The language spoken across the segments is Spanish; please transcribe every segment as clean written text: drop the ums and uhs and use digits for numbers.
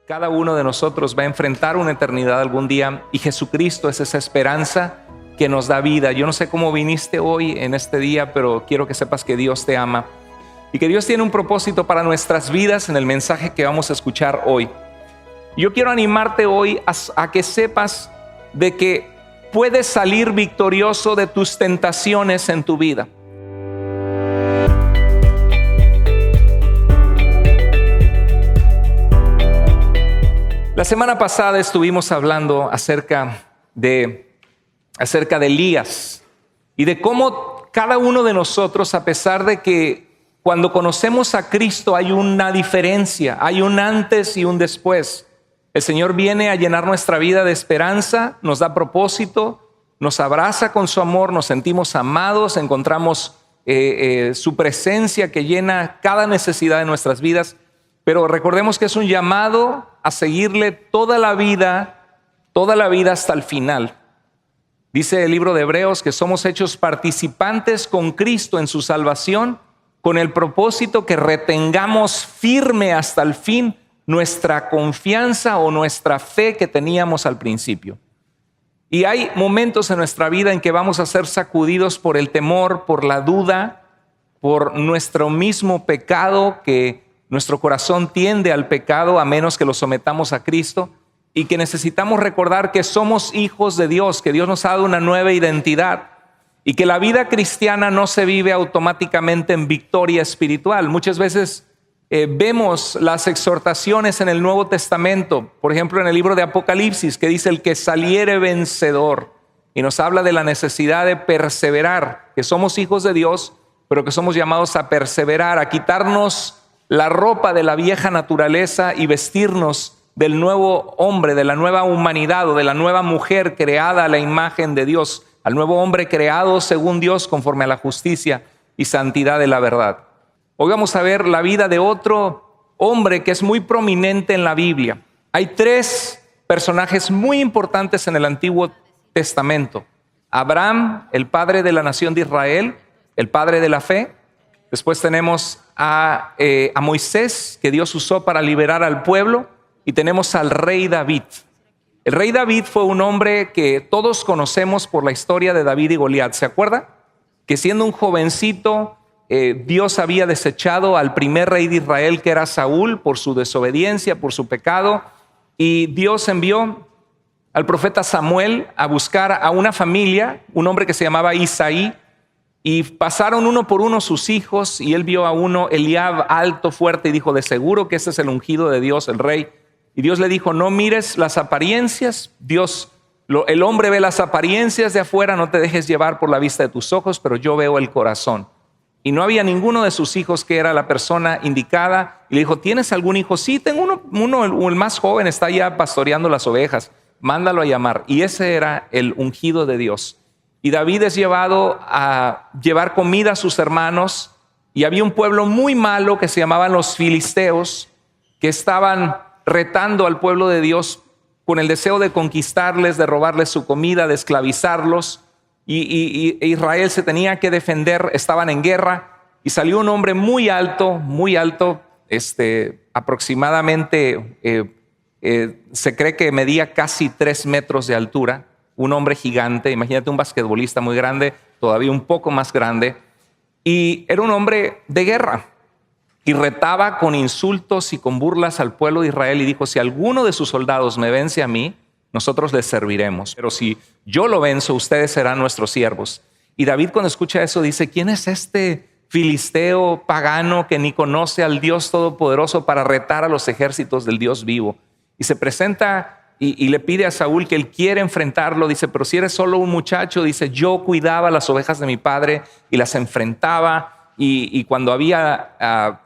Cada uno de nosotros va a enfrentar una eternidad algún día y Jesucristo es esa esperanza que nos da vida. Yo no sé cómo viniste hoy en este día, pero quiero que sepas que Dios te ama y que Dios tiene un propósito para nuestras vidas en el mensaje que vamos a escuchar hoy. Yo quiero animarte hoy a que sepas de que puedes salir victorioso de tus tentaciones en tu vida. La semana pasada estuvimos hablando acerca de Elías y de cómo cada uno de nosotros, a pesar de que cuando conocemos a Cristo hay una diferencia, hay un antes y un después. El Señor viene a llenar nuestra vida de esperanza, nos da propósito, nos abraza con su amor, nos sentimos amados, encontramos su presencia que llena cada necesidad de nuestras vidas. Pero recordemos que es un llamado a seguirle toda la vida hasta el final. Dice el libro de Hebreos que somos hechos participantes con Cristo en su salvación, con el propósito que retengamos firme hasta el fin nuestra confianza o nuestra fe que teníamos al principio. Y hay momentos en nuestra vida en que vamos a ser sacudidos por el temor, por la duda, por nuestro mismo pecado, que nuestro corazón tiende al pecado a menos que lo sometamos a Cristo, y que necesitamos recordar que somos hijos de Dios, que Dios nos ha dado una nueva identidad y que la vida cristiana no se vive automáticamente en victoria espiritual. Muchas veces vemos las exhortaciones en el Nuevo Testamento, por ejemplo en el libro de Apocalipsis, que dice el que saliere vencedor, y nos habla de la necesidad de perseverar, que somos hijos de Dios, pero que somos llamados a perseverar, a quitarnos la ropa de la vieja naturaleza y vestirnos del nuevo hombre, de la nueva humanidad o de la nueva mujer creada a la imagen de Dios, al nuevo hombre creado según Dios conforme a la justicia y santidad de la verdad. Hoy vamos a ver la vida de otro hombre que es muy prominente en la Biblia. Hay tres personajes muy importantes en el Antiguo Testamento: Abraham, el padre de la nación de Israel, el padre de la fe. Después tenemos a Moisés, que Dios usó para liberar al pueblo, y tenemos al rey David. El rey David fue un hombre que todos conocemos por la historia de David y Goliat. ¿Se acuerda? Que siendo un jovencito, Dios había desechado al primer rey de Israel, que era Saúl, por su desobediencia, por su pecado, y Dios envió al profeta Samuel a buscar a una familia, un hombre que se llamaba Isaí, y pasaron uno por uno sus hijos, y él vio a uno, Eliab, alto, fuerte, y dijo: de seguro que ese es el ungido de Dios, el rey. Y Dios le dijo: no mires las apariencias. El hombre ve las apariencias de afuera, no te dejes llevar por la vista de tus ojos, pero yo veo el corazón. Y no había ninguno de sus hijos que era la persona indicada. Y le dijo: ¿tienes algún hijo? Sí, tengo uno, el más joven está ya pastoreando las ovejas, mándalo a llamar. Y ese era el ungido de Dios. Y David es llevado a llevar comida a sus hermanos, y había un pueblo muy malo que se llamaban los filisteos, que estaban retando al pueblo de Dios con el deseo de conquistarles, de robarles su comida, de esclavizarlos, y Israel se tenía que defender, estaban en guerra, y salió un hombre muy alto, aproximadamente se cree que medía casi 3 metros de altura, un hombre gigante. Imagínate un basquetbolista muy grande, todavía un poco más grande, y era un hombre de guerra, y retaba con insultos y con burlas al pueblo de Israel, y dijo: si alguno de sus soldados me vence a mí, nosotros les serviremos, pero si yo lo venzo, ustedes serán nuestros siervos. Y David, cuando escucha eso, dice: ¿quién es este filisteo pagano que ni conoce al Dios Todopoderoso para retar a los ejércitos del Dios vivo? Y se presenta y le pide a Saúl que él quiere enfrentarlo. Dice: pero si eres solo un muchacho, dice, yo cuidaba las ovejas de mi padre y las enfrentaba, y cuando había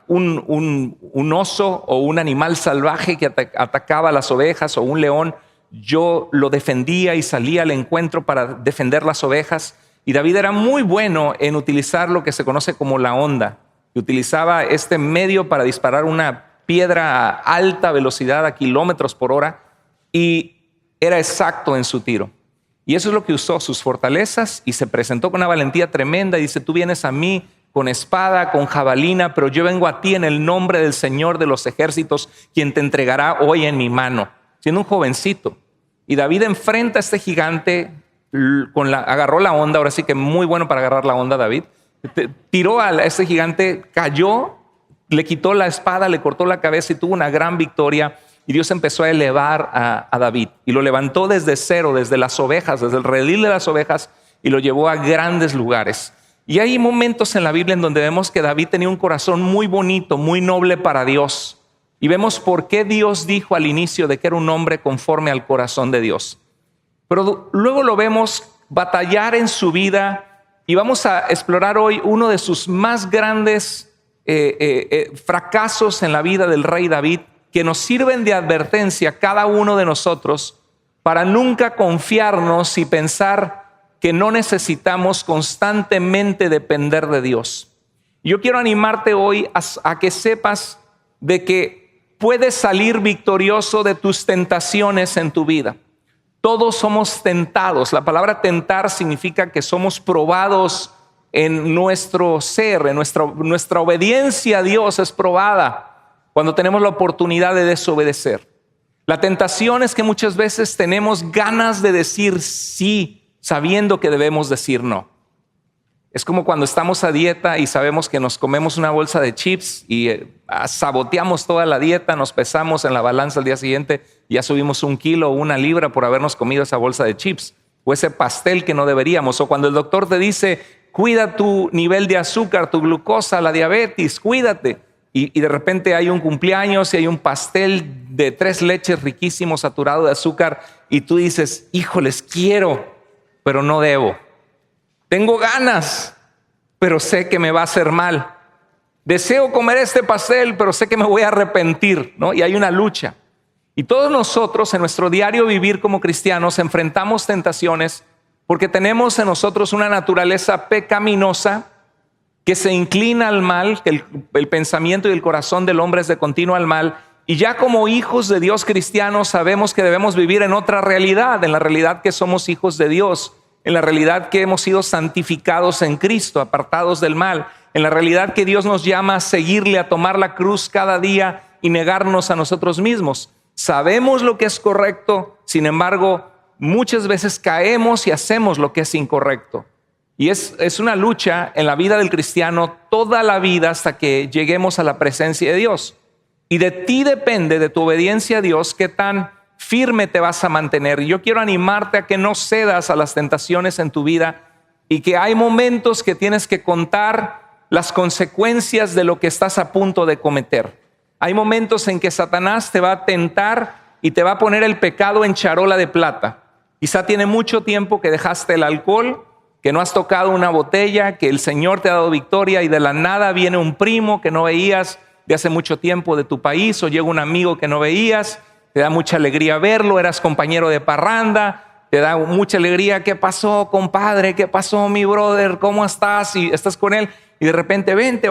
un oso o un animal salvaje que atacaba a las ovejas, o un león, yo lo defendía y salía al encuentro para defender las ovejas. Y David era muy bueno en utilizar lo que se conoce como la honda, y utilizaba este medio para disparar una piedra a alta velocidad, a kilómetros por hora, y era exacto en su tiro. Y eso es lo que usó, sus fortalezas, y se presentó con una valentía tremenda. Y dice: tú vienes a mí con espada, con jabalina, pero yo vengo a ti en el nombre del Señor de los ejércitos, quien te entregará hoy en mi mano. Siendo un jovencito. Y David enfrenta a este gigante, agarró la onda, ahora sí que muy bueno para agarrar la onda David, tiró a este gigante, cayó, le quitó la espada, le cortó la cabeza y tuvo una gran victoria. Y Dios empezó a elevar a David y lo levantó desde cero, desde las ovejas, desde el redil de las ovejas, y lo llevó a grandes lugares. Y hay momentos en la Biblia en donde vemos que David tenía un corazón muy bonito, muy noble para Dios. Y vemos por qué Dios dijo al inicio de que era un hombre conforme al corazón de Dios. Pero luego lo vemos batallar en su vida y vamos a explorar hoy uno de sus más grandes fracasos en la vida del rey David, que nos sirven de advertencia a cada uno de nosotros para nunca confiarnos y pensar que no necesitamos constantemente depender de Dios. Yo quiero animarte hoy a que sepas de que puedes salir victorioso de tus tentaciones en tu vida. Todos somos tentados. La palabra tentar significa que somos probados en nuestro ser, en nuestra obediencia a Dios es probada cuando tenemos la oportunidad de desobedecer. La tentación es que muchas veces tenemos ganas de decir sí, sabiendo que debemos decir no. Es como cuando estamos a dieta y sabemos que nos comemos una bolsa de chips y saboteamos toda la dieta, nos pesamos en la balanza al día siguiente y ya subimos 1 kilo o 1 libra por habernos comido esa bolsa de chips o ese pastel que no deberíamos. O cuando el doctor te dice, cuida tu nivel de azúcar, tu glucosa, la diabetes, cuídate. Y de repente hay un cumpleaños y hay un pastel de 3 leches riquísimo, saturado de azúcar y tú dices, híjoles, quiero, pero no debo. Tengo ganas, pero sé que me va a hacer mal. Deseo comer este pastel, pero sé que me voy a arrepentir, ¿no? Y hay una lucha. Y todos nosotros en nuestro diario vivir como cristianos enfrentamos tentaciones porque tenemos en nosotros una naturaleza pecaminosa que se inclina al mal, que el pensamiento y el corazón del hombre es de continuo al mal. Y ya como hijos de Dios cristianos sabemos que debemos vivir en otra realidad, en la realidad que somos hijos de Dios, en la realidad que hemos sido santificados en Cristo, apartados del mal, en la realidad que Dios nos llama a seguirle, a tomar la cruz cada día y negarnos a nosotros mismos. Sabemos lo que es correcto, sin embargo, muchas veces caemos y hacemos lo que es incorrecto. Y es una lucha en la vida del cristiano toda la vida hasta que lleguemos a la presencia de Dios. Y de ti depende, de tu obediencia a Dios, qué tan firme te vas a mantener. Y yo quiero animarte a que no cedas a las tentaciones en tu vida y que hay momentos que tienes que contar las consecuencias de lo que estás a punto de cometer. Hay momentos en que Satanás te va a tentar y te va a poner el pecado en charola de plata. Quizá tiene mucho tiempo que dejaste el alcohol, que no has tocado una botella, que el Señor te ha dado victoria y de la nada viene un primo que no veías de hace mucho tiempo de tu país o llega un amigo que no veías. Te da mucha alegría verlo, eras compañero de parranda, te da mucha alegría. ¿Qué pasó, compadre? ¿Qué pasó, mi brother? ¿Cómo estás? Y estás con él y de repente, vente,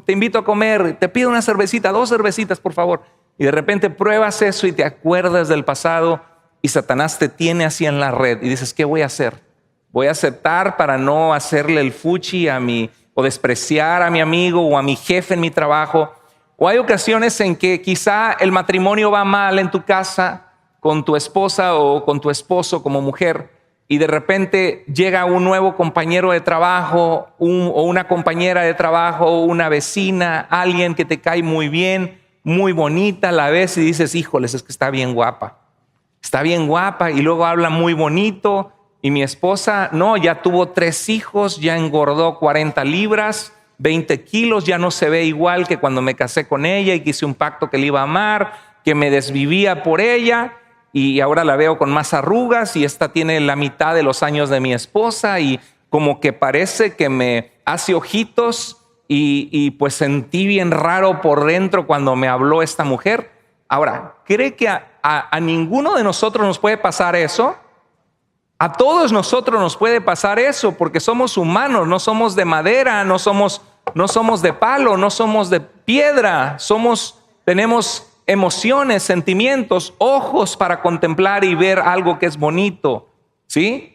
te invito a comer, te pido una cervecita, 2 cervecitas, por favor. Y de repente pruebas eso y te acuerdas del pasado y Satanás te tiene así en la red y dices, ¿qué voy a hacer? Voy a aceptar para no hacerle el fuchi o despreciar a mi amigo o a mi jefe en mi trabajo. O hay ocasiones en que quizá el matrimonio va mal en tu casa con tu esposa o con tu esposo como mujer y de repente llega un nuevo compañero de trabajo o una compañera de trabajo o una vecina, alguien que te cae muy bien, muy bonita, la ves y dices, híjoles, es que está bien guapa y luego habla muy bonito y mi esposa, no, ya tuvo 3 hijos, ya engordó 40 libras, 20 kilos, ya no se ve igual que cuando me casé con ella y que hice un pacto que le iba a amar, que me desvivía por ella y ahora la veo con más arrugas y esta tiene la mitad de los años de mi esposa y como que parece que me hace ojitos y pues sentí bien raro por dentro cuando me habló esta mujer. Ahora, ¿cree que a ninguno de nosotros nos puede pasar eso? A todos nosotros nos puede pasar eso porque somos humanos, no somos de madera, no somos de palo, no somos de piedra, tenemos emociones, sentimientos, ojos para contemplar y ver algo que es bonito, ¿sí?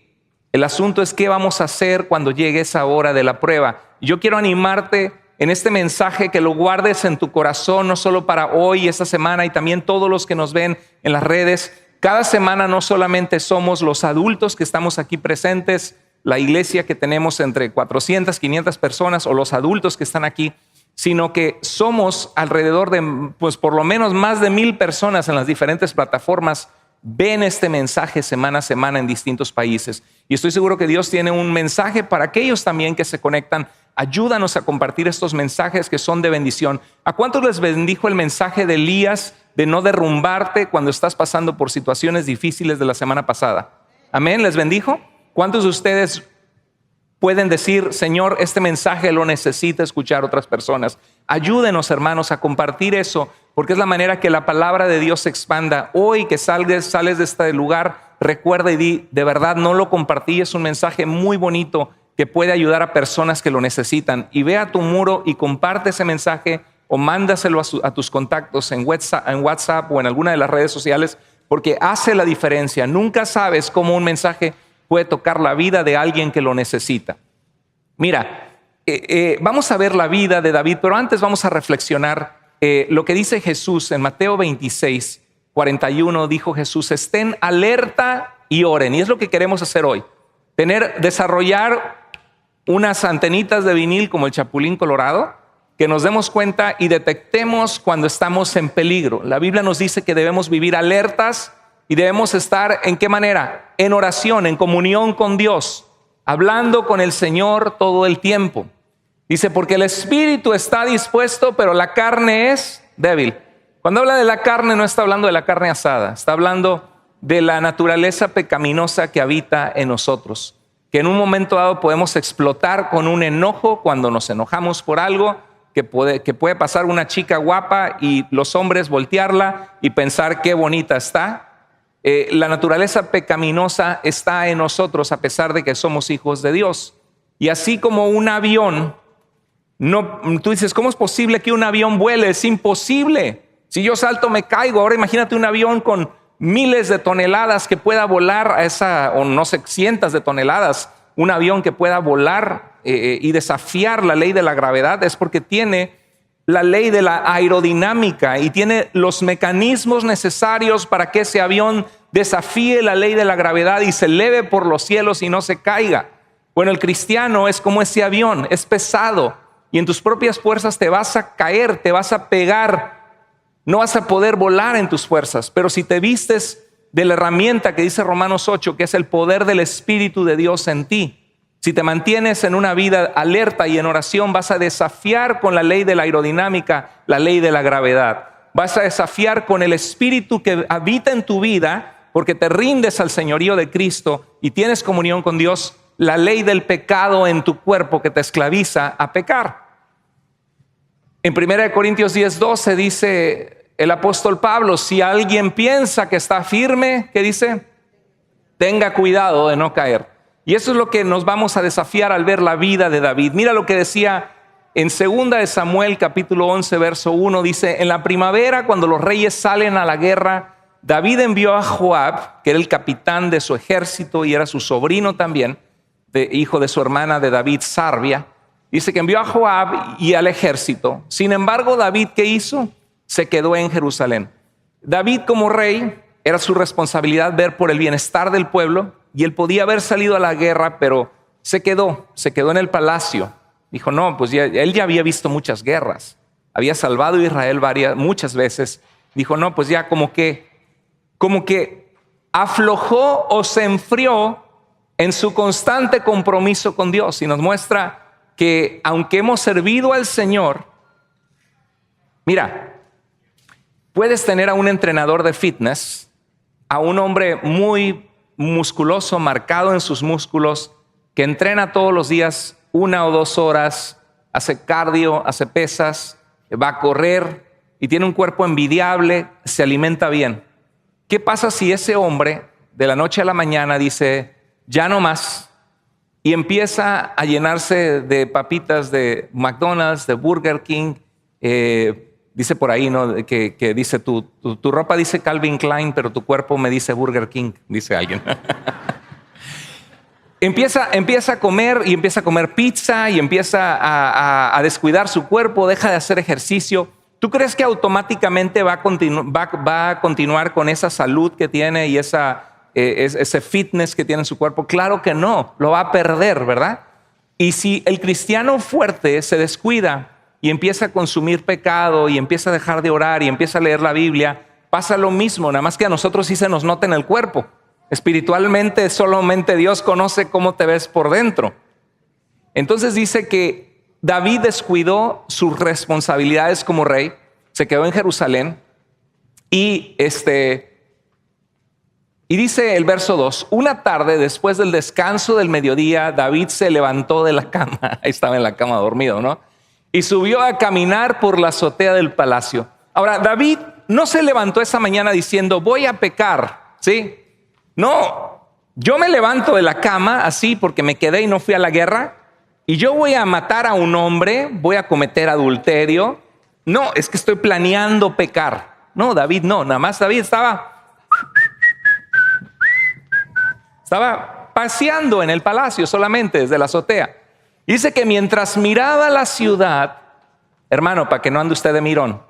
El asunto es qué vamos a hacer cuando llegue esa hora de la prueba. Yo quiero animarte en este mensaje que lo guardes en tu corazón, no solo para hoy, esta semana, y también todos los que nos ven en las redes. Cada semana no solamente somos los adultos que estamos aquí presentes, la iglesia que tenemos entre 400, 500 personas, o los adultos que están aquí, sino que somos alrededor de, pues por lo menos más de 1,000 personas en las diferentes plataformas. Ven este mensaje semana a semana en distintos países. Y estoy seguro que Dios tiene un mensaje para aquellos también que se conectan. Ayúdanos a compartir estos mensajes que son de bendición. ¿A cuántos les bendijo el mensaje de Elías de no derrumbarte cuando estás pasando por situaciones difíciles de la semana pasada? Amén, ¿les bendijo? ¿Cuántos de ustedes pueden decir, Señor, este mensaje lo necesita escuchar otras personas? Ayúdenos, hermanos, a compartir eso, porque es la manera que la palabra de Dios se expanda. Hoy que sales de este lugar, recuerda y di, de verdad no lo compartí, es un mensaje muy bonito que puede ayudar a personas que lo necesitan. Y ve a tu muro y comparte ese mensaje o mándaselo a tus contactos en WhatsApp o en alguna de las redes sociales, porque hace la diferencia. Nunca sabes cómo un mensaje puede tocar la vida de alguien que lo necesita. Mira, vamos a ver la vida de David, pero antes vamos a reflexionar lo que dice Jesús en Mateo 26, 41. Dijo Jesús, estén alerta y oren. Y es lo que queremos hacer hoy. Desarrollar unas antenitas de vinil como el Chapulín Colorado, que nos demos cuenta y detectemos cuando estamos en peligro. La Biblia nos dice que debemos vivir alertas y debemos estar, ¿en qué manera? En oración, en comunión con Dios, hablando con el Señor todo el tiempo. Dice, porque el espíritu está dispuesto, pero la carne es débil. Cuando habla de la carne, no está hablando de la carne asada, está hablando de la naturaleza pecaminosa que habita en nosotros, que en un momento dado podemos explotar con un enojo cuando nos enojamos por algo, que puede pasar una chica guapa y los hombres voltearla y pensar qué bonita está. La naturaleza pecaminosa está en nosotros a pesar de que somos hijos de Dios. Y así como un avión, tú dices, ¿cómo es posible que un avión vuele? Es imposible. Si yo salto me caigo. Ahora imagínate un avión con miles de toneladas que pueda volar o no sé, cientos de toneladas. Un avión que pueda volar y desafiar la ley de la gravedad es porque tiene la ley de la aerodinámica y tiene los mecanismos necesarios para que ese avión desafíe la ley de la gravedad y se eleve por los cielos y no se caiga. Bueno, el cristiano es como ese avión, es pesado y en tus propias fuerzas te vas a caer, te vas a pegar, no vas a poder volar en tus fuerzas. Pero si te vistes de la herramienta que dice Romanos 8, que es el poder del Espíritu de Dios en ti, si te mantienes en una vida alerta y en oración, vas a desafiar con la ley de la aerodinámica, la ley de la gravedad. Vas a desafiar con el Espíritu que habita en tu vida, porque te rindes al señorío de Cristo y tienes comunión con Dios, la ley del pecado en tu cuerpo que te esclaviza a pecar. En 1 Corintios 10:12 dice el apóstol Pablo, si alguien piensa que está firme, ¿qué dice? Tenga cuidado de no caer. Y eso es lo que nos vamos a desafiar al ver la vida de David. Mira lo que decía en 2 de Samuel capítulo 11 verso 1. Dice, en la primavera cuando los reyes salen a la guerra, David envió a Joab, que era el capitán de su ejército y era su sobrino también, hijo de su hermana de David, Sarvia. Dice que envió a Joab y al ejército. Sin embargo, David, ¿qué hizo? Se quedó en Jerusalén. David como rey era su responsabilidad ver por el bienestar del pueblo. Y él podía haber salido a la guerra, pero se quedó en el palacio. Dijo, no, pues él ya había visto muchas guerras. Había salvado a Israel muchas veces. Dijo, no, pues ya como que aflojó o se enfrió en su constante compromiso con Dios. Y nos muestra que aunque hemos servido al Señor, mira, puedes tener a un entrenador de fitness, a un hombre muy musculoso, marcado en sus músculos, que entrena todos los días 1 o 2 horas, hace cardio, hace pesas, va a correr y tiene un cuerpo envidiable, se alimenta bien. ¿Qué pasa si ese hombre de la noche a la mañana dice, ya no más, y empieza a llenarse de papitas de McDonald's, de Burger King? Dice por ahí, ¿no? Que dice, tu ropa dice Calvin Klein, pero tu cuerpo me dice Burger King, dice alguien. empieza a comer y empieza a comer pizza y empieza a descuidar su cuerpo, deja de hacer ejercicio. ¿Tú crees que automáticamente va a continuar con esa salud que tiene y ese fitness que tiene en su cuerpo? Claro que no, lo va a perder, ¿verdad? Y si el cristiano fuerte se descuida y empieza a consumir pecado y empieza a dejar de orar y empieza a leer la Biblia, pasa lo mismo, nada más que a nosotros sí se nos nota en el cuerpo. Espiritualmente solamente Dios conoce cómo te ves por dentro. Entonces dice que David descuidó sus responsabilidades como rey, se quedó en Jerusalén y dice el verso 2, una tarde después del descanso del mediodía, David se levantó de la cama, ahí estaba en la cama dormido, ¿no? Y subió a caminar por la azotea del palacio. Ahora, David no se levantó esa mañana diciendo, voy a pecar, ¿sí? No, yo me levanto de la cama así porque me quedé y no fui a la guerra y yo voy a matar a un hombre, voy a cometer adulterio. No, es que estoy planeando pecar. No, David no, nada más David estaba paseando en el palacio solamente desde la azotea. Dice que mientras miraba la ciudad, hermano, para que no ande usted de mirón,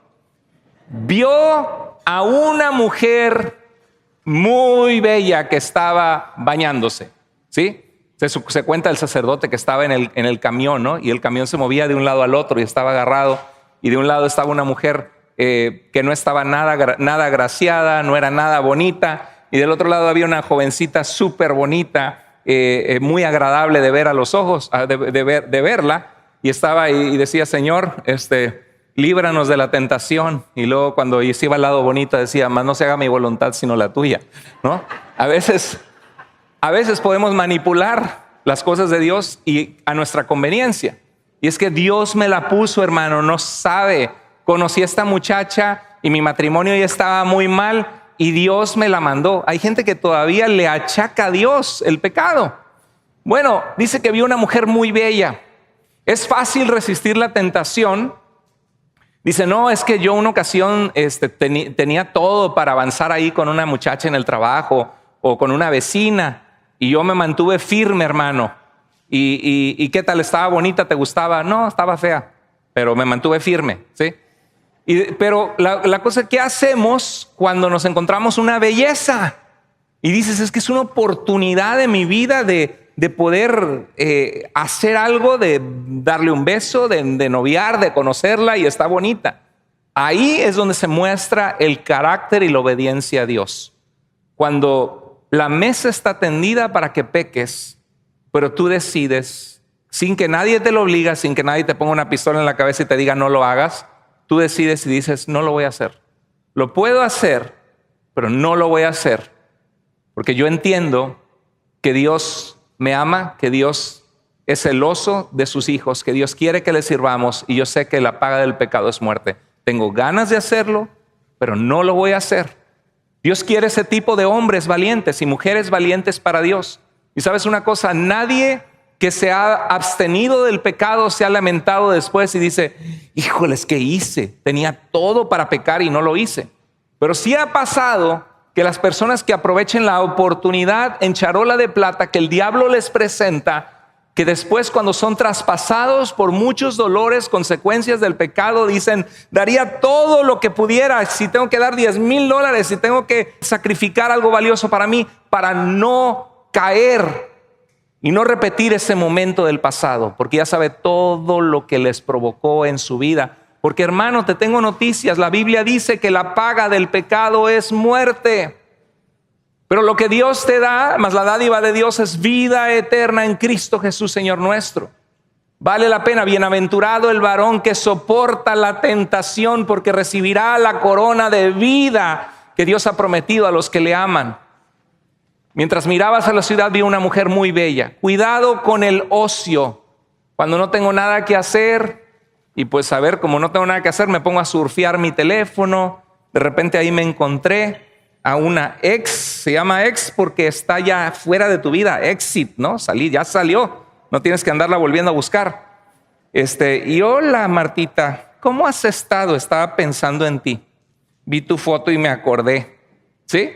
vio a una mujer muy bella que estaba bañándose, ¿sí? Se cuenta el sacerdote que estaba en el camión, ¿no? Y el camión se movía de un lado al otro y estaba agarrado. Y de un lado estaba una mujer que no estaba nada agraciada, no era nada bonita. Y del otro lado había una jovencita súper bonita, muy agradable de ver a los ojos, de verla. Y estaba y decía, Señor, líbranos de la tentación. Y luego cuando se iba al lado bonito decía, mas no se haga mi voluntad sino la tuya, ¿no? A veces podemos manipular las cosas de Dios y a nuestra conveniencia. Y es que Dios me la puso, hermano, no sabe. Conocí a esta muchacha y mi matrimonio ya estaba muy mal y Dios me la mandó. Hay gente que todavía le achaca a Dios el pecado. Bueno, dice que vio una mujer muy bella. Es fácil resistir la tentación. Dice, no, es que yo una ocasión tenía todo para avanzar ahí con una muchacha en el trabajo o con una vecina y yo me mantuve firme, hermano. ¿Y qué tal? ¿Estaba bonita? ¿Te gustaba? No, estaba fea, pero me mantuve firme, ¿sí? Pero la cosa, ¿qué hacemos cuando nos encontramos una belleza? Y dices, es que es una oportunidad de mi vida de poder hacer algo, de darle un beso, de noviar, de conocerla y está bonita. Ahí es donde se muestra el carácter y la obediencia a Dios. Cuando la mesa está tendida para que peques, pero tú decides, sin que nadie te lo obliga, sin que nadie te ponga una pistola en la cabeza y te diga no lo hagas, tú decides y dices no lo voy a hacer. Lo puedo hacer, pero no lo voy a hacer. Porque yo entiendo que Dios me ama, que Dios es celoso de sus hijos, que Dios quiere que le sirvamos y yo sé que la paga del pecado es muerte. Tengo ganas de hacerlo, pero no lo voy a hacer. Dios quiere ese tipo de hombres valientes y mujeres valientes para Dios. Y sabes una cosa, nadie que se ha abstenido del pecado se ha lamentado después y dice, híjoles, ¿qué hice? Tenía todo para pecar y no lo hice. Pero sí ha pasado que las personas que aprovechen la oportunidad en charola de plata que el diablo les presenta, que después cuando son traspasados por muchos dolores, consecuencias del pecado, dicen, daría todo lo que pudiera, si tengo que dar $10,000, si tengo que sacrificar algo valioso para mí, para no caer y no repetir ese momento del pasado, porque ya sabe todo lo que les provocó en su vida. Porque hermano, te tengo noticias, la Biblia dice que la paga del pecado es muerte. Pero lo que Dios te da, más la dádiva de Dios, es vida eterna en Cristo Jesús, Señor nuestro. Vale la pena, bienaventurado el varón que soporta la tentación, porque recibirá la corona de vida que Dios ha prometido a los que le aman. Mientras mirabas a la ciudad, vi una mujer muy bella. Cuidado con el ocio. Cuando no tengo nada que hacer, y pues a ver, como no tengo nada que hacer, me pongo a surfear mi teléfono. De repente ahí me encontré a una ex, se llama ex porque está ya fuera de tu vida, exit, ¿no? Ya salió, no tienes que andarla volviendo a buscar. Y hola Martita, ¿cómo has estado? Estaba pensando en ti. Vi tu foto y me acordé, ¿sí?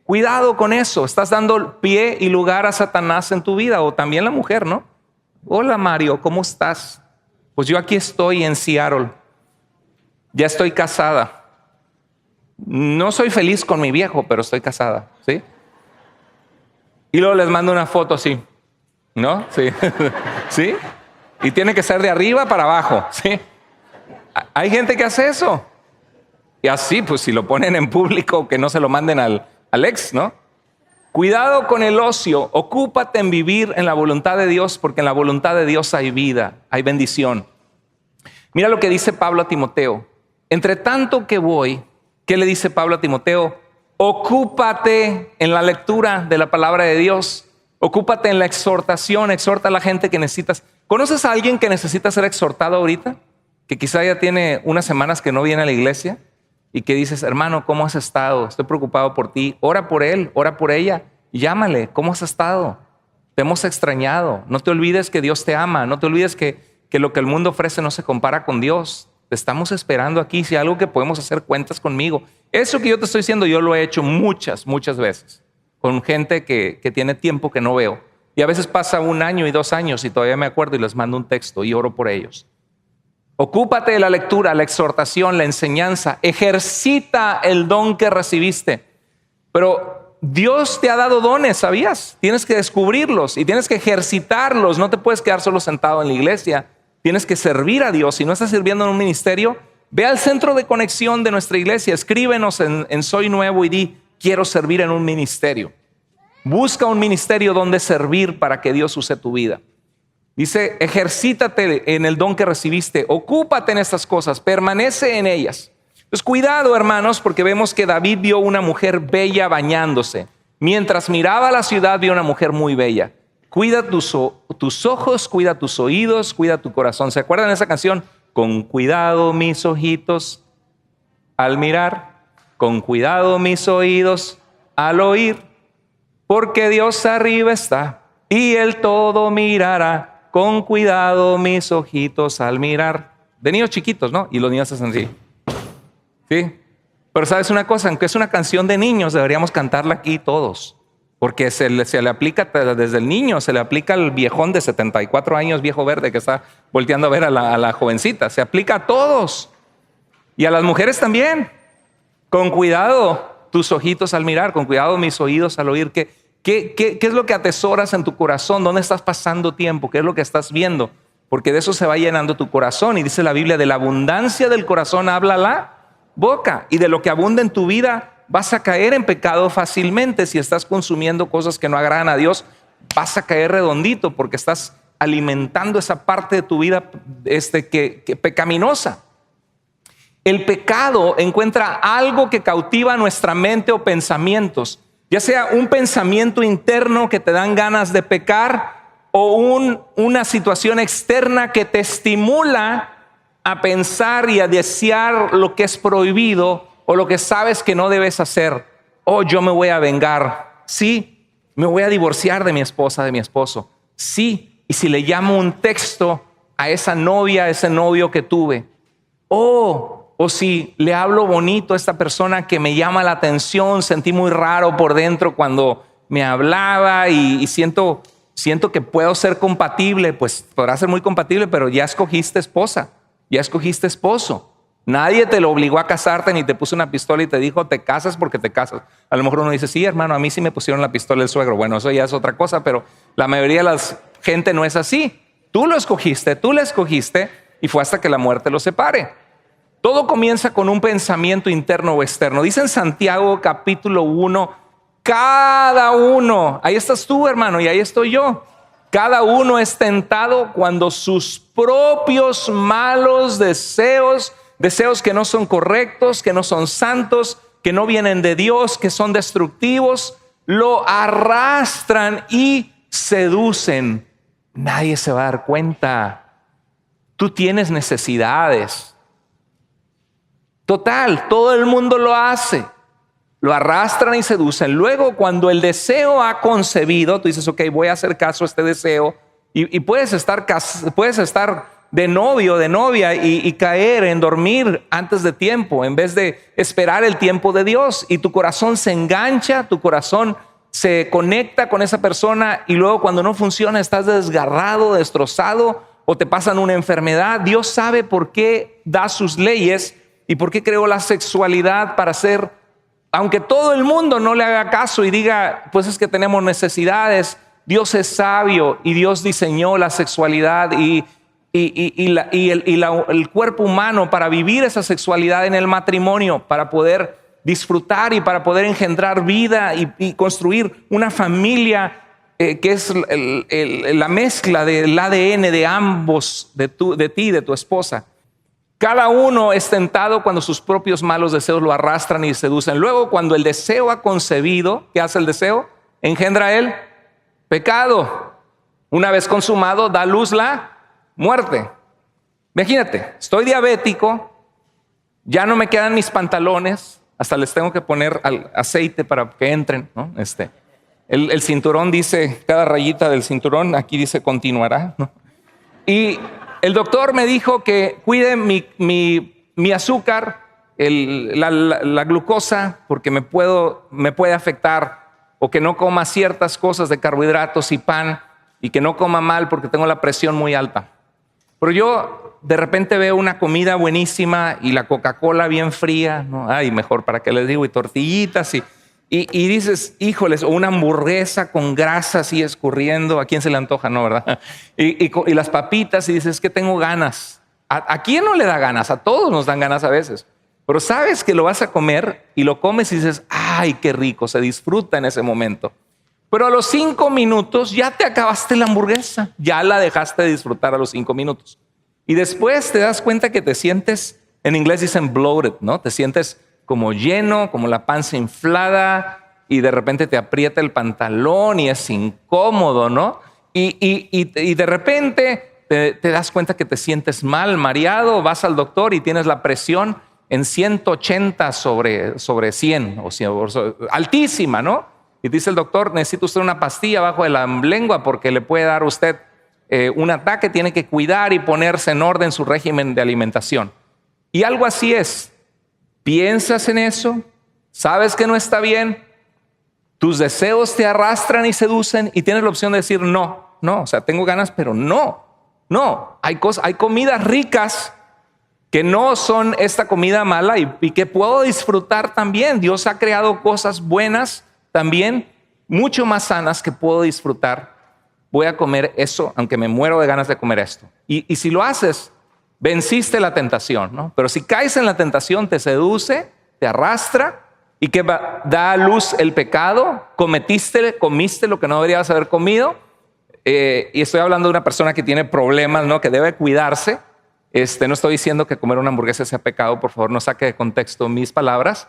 Cuidado con eso. Estás dando pie y lugar a Satanás en tu vida, o también la mujer, ¿no? Hola Mario, ¿cómo estás? Pues yo aquí estoy en Seattle. Ya estoy casada. No soy feliz con mi viejo, pero estoy casada, ¿sí? Y luego les mando una foto así, ¿no? Sí. ¿Sí? Y tiene que ser de arriba para abajo, ¿sí? Hay gente que hace eso. Y así, pues si lo ponen en público, que no se lo manden al ex, ¿no? Cuidado con el ocio. Ocúpate en vivir en la voluntad de Dios, porque en la voluntad de Dios hay vida, hay bendición. Mira lo que dice Pablo a Timoteo. Entre tanto que voy, ¿qué le dice Pablo a Timoteo? Ocúpate en la lectura de la palabra de Dios. Ocúpate en la exhortación. Exhorta a la gente que necesitas. ¿Conoces a alguien que necesita ser exhortado ahorita? Que quizá ya tiene unas semanas que no viene a la iglesia y que dices, hermano, ¿cómo has estado? Estoy preocupado por ti. Ora por él, ora por ella. Llámale, ¿cómo has estado? Te hemos extrañado. No te olvides que Dios te ama. No te olvides que lo que el mundo ofrece no se compara con Dios. Te estamos esperando aquí. Si hay algo que podemos hacer, cuentas conmigo. Eso que yo te estoy diciendo, yo lo he hecho muchas veces con gente que tiene tiempo que no veo. Y a veces pasa 1 año y 2 años y todavía me acuerdo y les mando un texto y oro por ellos. Ocúpate de la lectura, la exhortación, la enseñanza. Ejercita el don que recibiste. Pero Dios te ha dado dones, ¿sabías? Tienes que descubrirlos y tienes que ejercitarlos. No te puedes quedar solo sentado en la iglesia. Tienes que servir a Dios. Si no estás sirviendo en un ministerio, ve al centro de conexión de nuestra iglesia. Escríbenos en Soy Nuevo y di, quiero servir en un ministerio. Busca un ministerio donde servir para que Dios use tu vida. Dice, ejercítate en el don que recibiste, ocúpate en estas cosas, permanece en ellas. Entonces, cuidado, hermanos, porque vemos que David vio una mujer bella bañándose. Mientras miraba la ciudad, vio una mujer muy bella. Cuida tus ojos, cuida tus oídos, cuida tu corazón. ¿Se acuerdan de esa canción? Con cuidado mis ojitos al mirar, con cuidado mis oídos al oír, porque Dios arriba está y Él todo mirará. Con cuidado mis ojitos al mirar. De niños chiquitos, ¿no? Y los niños hacen así. ¿Sí? Pero ¿sabes una cosa? Aunque es una canción de niños, deberíamos cantarla aquí todos. Porque se le aplica desde el niño, se le aplica al viejón de 74 años, viejo verde, que está volteando a ver a la jovencita. Se aplica a todos. Y a las mujeres también. Con cuidado tus ojitos al mirar, con cuidado mis oídos al oír. ¿Qué es lo que atesoras en tu corazón? ¿Dónde estás pasando tiempo? ¿Qué es lo que estás viendo? Porque de eso se va llenando tu corazón. Y dice la Biblia, de la abundancia del corazón habla la boca. Y de lo que abunda en tu vida vas a caer en pecado fácilmente. Si estás consumiendo cosas que no agradan a Dios, vas a caer redondito porque estás alimentando esa parte de tu vida que pecaminosa. El pecado encuentra algo que cautiva nuestra mente o pensamientos. Ya sea un pensamiento interno que te dan ganas de pecar o una situación externa que te estimula a pensar y a desear lo que es prohibido o lo que sabes que no debes hacer. Oh, yo me voy a vengar. Sí, me voy a divorciar de mi esposa, de mi esposo. Sí, y si le llamo un texto a esa novia, a ese novio que tuve. O si le hablo bonito a esta persona que me llama la atención, sentí muy raro por dentro cuando me hablaba y siento que puedo ser compatible, pues podrá ser muy compatible, pero ya escogiste esposa, ya escogiste esposo. Nadie te lo obligó a casarte ni te puso una pistola y te dijo te casas porque te casas. A lo mejor uno dice, sí, hermano, a mí sí me pusieron la pistola el suegro. Bueno, eso ya es otra cosa, pero la mayoría de la gente no es así. Tú lo escogiste, tú la escogiste y fue hasta que la muerte los separe. Todo comienza con un pensamiento interno o externo. Dice en Santiago capítulo 1, cada uno, ahí estás tú, hermano, y ahí estoy yo. Cada uno es tentado cuando sus propios malos deseos que no son correctos, que no son santos, que no vienen de Dios, que son destructivos, lo arrastran y seducen. Nadie se va a dar cuenta. Tú tienes necesidades. Total, todo el mundo lo hace. Lo arrastran y seducen. Luego, cuando el deseo ha concebido, tú dices, ok, voy a hacer caso a este deseo. Y puedes estar de novio, de novia y caer en dormir antes de tiempo en vez de esperar el tiempo de Dios, y tu corazón se engancha, tu corazón se conecta con esa persona y luego cuando no funciona estás desgarrado, destrozado o te pasan una enfermedad. Dios sabe por qué da sus leyes y por qué creó la sexualidad para ser, aunque todo el mundo no le haga caso y diga, pues es que tenemos necesidades, Dios es sabio y Dios diseñó la sexualidad y el cuerpo humano para vivir esa sexualidad en el matrimonio, para poder disfrutar y para poder engendrar vida y construir una familia que es la mezcla del ADN de ambos, de ti y de tu esposa. Cada uno es tentado cuando sus propios malos deseos lo arrastran y seducen. Luego, cuando el deseo ha concebido, ¿qué hace el deseo? Engendra el pecado. Una vez consumado, da a luz la muerte. Imagínate, estoy diabético, ya no me quedan mis pantalones, hasta les tengo que poner aceite para que entren, ¿no? El cinturón dice, cada rayita del cinturón, aquí dice continuará, ¿no? Y el doctor me dijo que cuide mi azúcar, la glucosa, porque me puede afectar, o que no coma ciertas cosas de carbohidratos y pan, y que no coma mal porque tengo la presión muy alta. Pero yo de repente veo una comida buenísima y la Coca-Cola bien fría, ¿no? Ay, mejor, ¿para qué les digo? Y tortillitas y dices, híjoles, o una hamburguesa con grasa así escurriendo. ¿A quién se le antoja? No, ¿verdad? Y las papitas y dices, que tengo ganas. ¿A quién no le da ganas? A todos nos dan ganas a veces. Pero sabes que lo vas a comer y lo comes y dices, ay, qué rico, se disfruta en ese momento. Pero a los 5 minutos ya te acabaste la hamburguesa, ya la dejaste de disfrutar a los 5 minutos. Y después te das cuenta que te sientes, en inglés dicen bloated, ¿no? Te sientes como lleno, como la panza inflada y de repente te aprieta el pantalón y es incómodo, ¿no? Y de repente te das cuenta que te sientes mal, mareado, vas al doctor y tienes la presión en 180 sobre 100, altísima, ¿no? Y dice el doctor, necesita usted una pastilla abajo de la lengua porque le puede dar a usted un ataque, tiene que cuidar y ponerse en orden su régimen de alimentación. Y algo así es. Piensas en eso, sabes que no está bien, tus deseos te arrastran y seducen y tienes la opción de decir no, o sea, tengo ganas, pero no. Hay comidas ricas que no son esta comida mala y que puedo disfrutar también. Dios ha creado cosas buenas también, mucho más sanas que puedo disfrutar. Voy a comer eso, aunque me muero de ganas de comer esto. Y si lo haces, venciste la tentación, ¿no? Pero si caes en la tentación, te seduce, te arrastra y que da a luz el pecado, comiste lo que no deberías haber comido. Y estoy hablando de una persona que tiene problemas, ¿no? Que debe cuidarse. No estoy diciendo que comer una hamburguesa sea pecado, por favor, no saque de contexto mis palabras.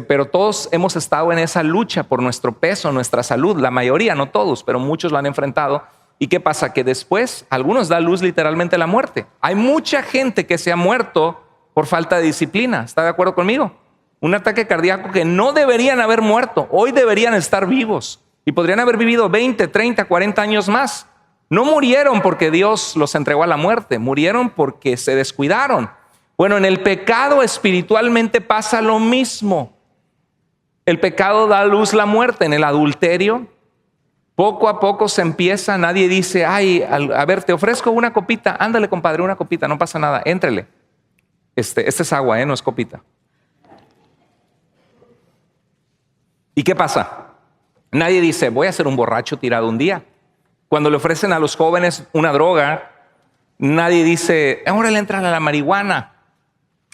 Pero todos hemos estado en esa lucha por nuestro peso, nuestra salud, la mayoría, no todos, pero muchos lo han enfrentado. ¿Y qué pasa? Que después algunos da a luz literalmente la muerte. Hay mucha gente que se ha muerto por falta de disciplina. ¿Está de acuerdo conmigo? Un ataque cardíaco que no deberían haber muerto. Hoy deberían estar vivos y podrían haber vivido 20, 30, 40 años más. No murieron porque Dios los entregó a la muerte. Murieron porque se descuidaron. Bueno, en el pecado espiritualmente pasa lo mismo. El pecado da a luz la muerte. En el adulterio, poco a poco se empieza. Nadie dice, ay, a ver, te ofrezco una copita. Ándale, compadre, una copita, no pasa nada, éntrele. Este es agua, no es copita. ¿Y qué pasa? Nadie dice, voy a ser un borracho tirado un día. Cuando le ofrecen a los jóvenes una droga, nadie dice, ahora le entran a la marihuana.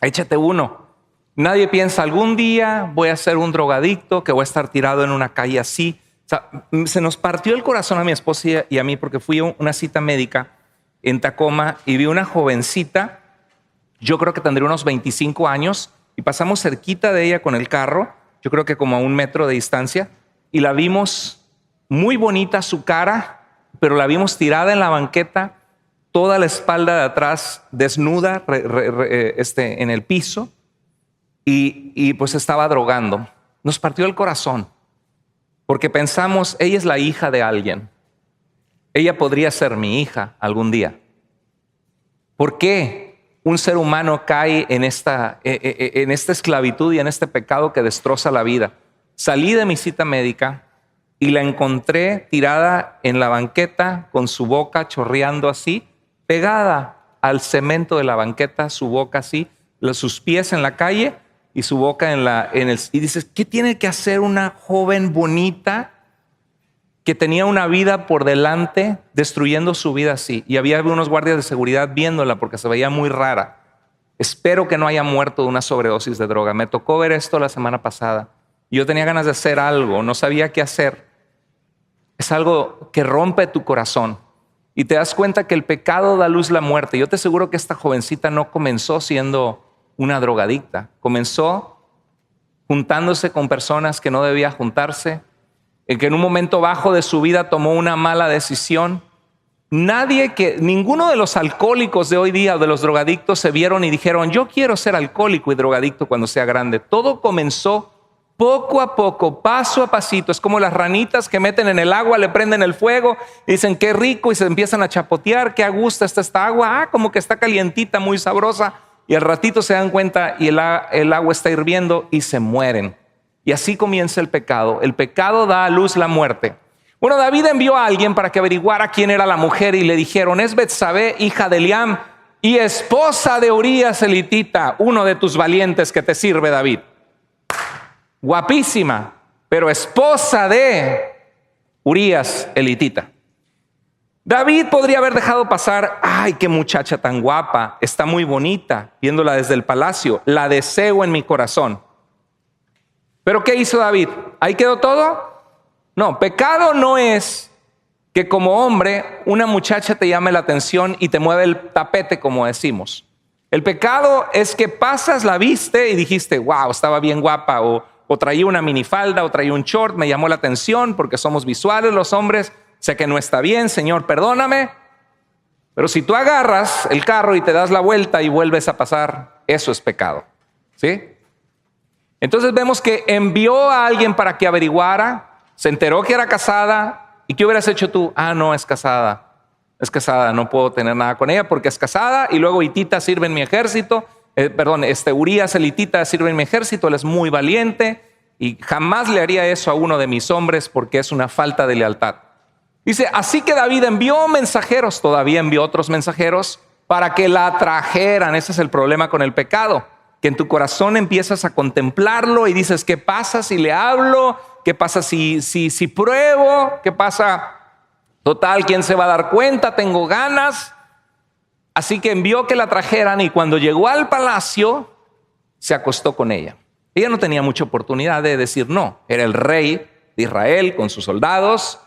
Échate uno. Nadie piensa, algún día voy a ser un drogadicto que voy a estar tirado en una calle así. O sea, se nos partió el corazón a mi esposa y a mí porque fui a una cita médica en Tacoma y vi una jovencita, yo creo que tendría unos 25 años, y pasamos cerquita de ella con el carro, yo creo que como a 1 metro de distancia, y la vimos muy bonita su cara, pero la vimos tirada en la banqueta, toda la espalda de atrás desnuda en el piso y pues estaba drogando. Nos partió el corazón porque pensamos, ella es la hija de alguien. Ella podría ser mi hija algún día. ¿Por qué un ser humano cae en esta esclavitud y en este pecado que destroza la vida? Salí de mi cita médica y la encontré tirada en la banqueta con su boca chorreando así, pegada al cemento de la banqueta, su boca así, sus pies en la calle y su boca y dices, ¿qué tiene que hacer una joven bonita que tenía una vida por delante destruyendo su vida así? Y había unos guardias de seguridad viéndola porque se veía muy rara. Espero que no haya muerto de una sobredosis de droga. Me tocó ver esto la semana pasada. Yo tenía ganas de hacer algo, no sabía qué hacer. Es algo que rompe tu corazón y te das cuenta que el pecado da luz la muerte. Yo te aseguro que esta jovencita no comenzó siendo una drogadicta. Comenzó juntándose con personas que no debía juntarse, en que en un momento bajo de su vida tomó una mala decisión. Ninguno de los alcohólicos de hoy día, de los drogadictos, se vieron y dijeron, yo quiero ser alcohólico y drogadicto cuando sea grande. Todo comenzó poco a poco, paso a pasito. Es como las ranitas que meten en el agua, le prenden el fuego y dicen qué rico y se empiezan a chapotear, qué a gusto está esta agua, como que está calientita, muy sabrosa, y al ratito se dan cuenta y el agua está hirviendo y se mueren. Y así comienza el pecado. El pecado da a luz la muerte. Bueno, David envió a alguien para que averiguara quién era la mujer y le dijeron, es Betsabé, hija de Eliam y esposa de Urías el hitita, uno de tus valientes que te sirve, David. Guapísima, pero esposa de Urías el hitita. David podría haber dejado pasar, ay, qué muchacha tan guapa, está muy bonita, viéndola desde el palacio, la deseo en mi corazón. Pero ¿qué hizo David? ¿Ahí quedó todo? No, pecado no es que como hombre una muchacha te llame la atención y te mueve el tapete, como decimos. El pecado es que pasas, la viste y dijiste, wow, estaba bien guapa, o traía una minifalda, o traía un short, me llamó la atención porque somos visuales los hombres, sé que no está bien, Señor, perdóname. Pero si tú agarras el carro y te das la vuelta y vuelves a pasar, eso es pecado, ¿sí? Entonces vemos que envió a alguien para que averiguara, se enteró que era casada, ¿y qué hubieras hecho tú? Ah, no, es casada, no puedo tener nada con ella porque es casada, y luego hitita sirve en mi ejército, Urías el hitita sirve en mi ejército, él es muy valiente y jamás le haría eso a uno de mis hombres porque es una falta de lealtad. Dice, así que David envió mensajeros, todavía envió otros mensajeros para que la trajeran. Ese es el problema con el pecado, que en tu corazón empiezas a contemplarlo y dices, ¿qué pasa si le hablo? ¿Qué pasa si pruebo? ¿Qué pasa? Total, ¿quién se va a dar cuenta? Tengo ganas. Así que envió que la trajeran y cuando llegó al palacio, se acostó con ella. Ella no tenía mucha oportunidad de decir no. Era el rey de Israel con sus soldados,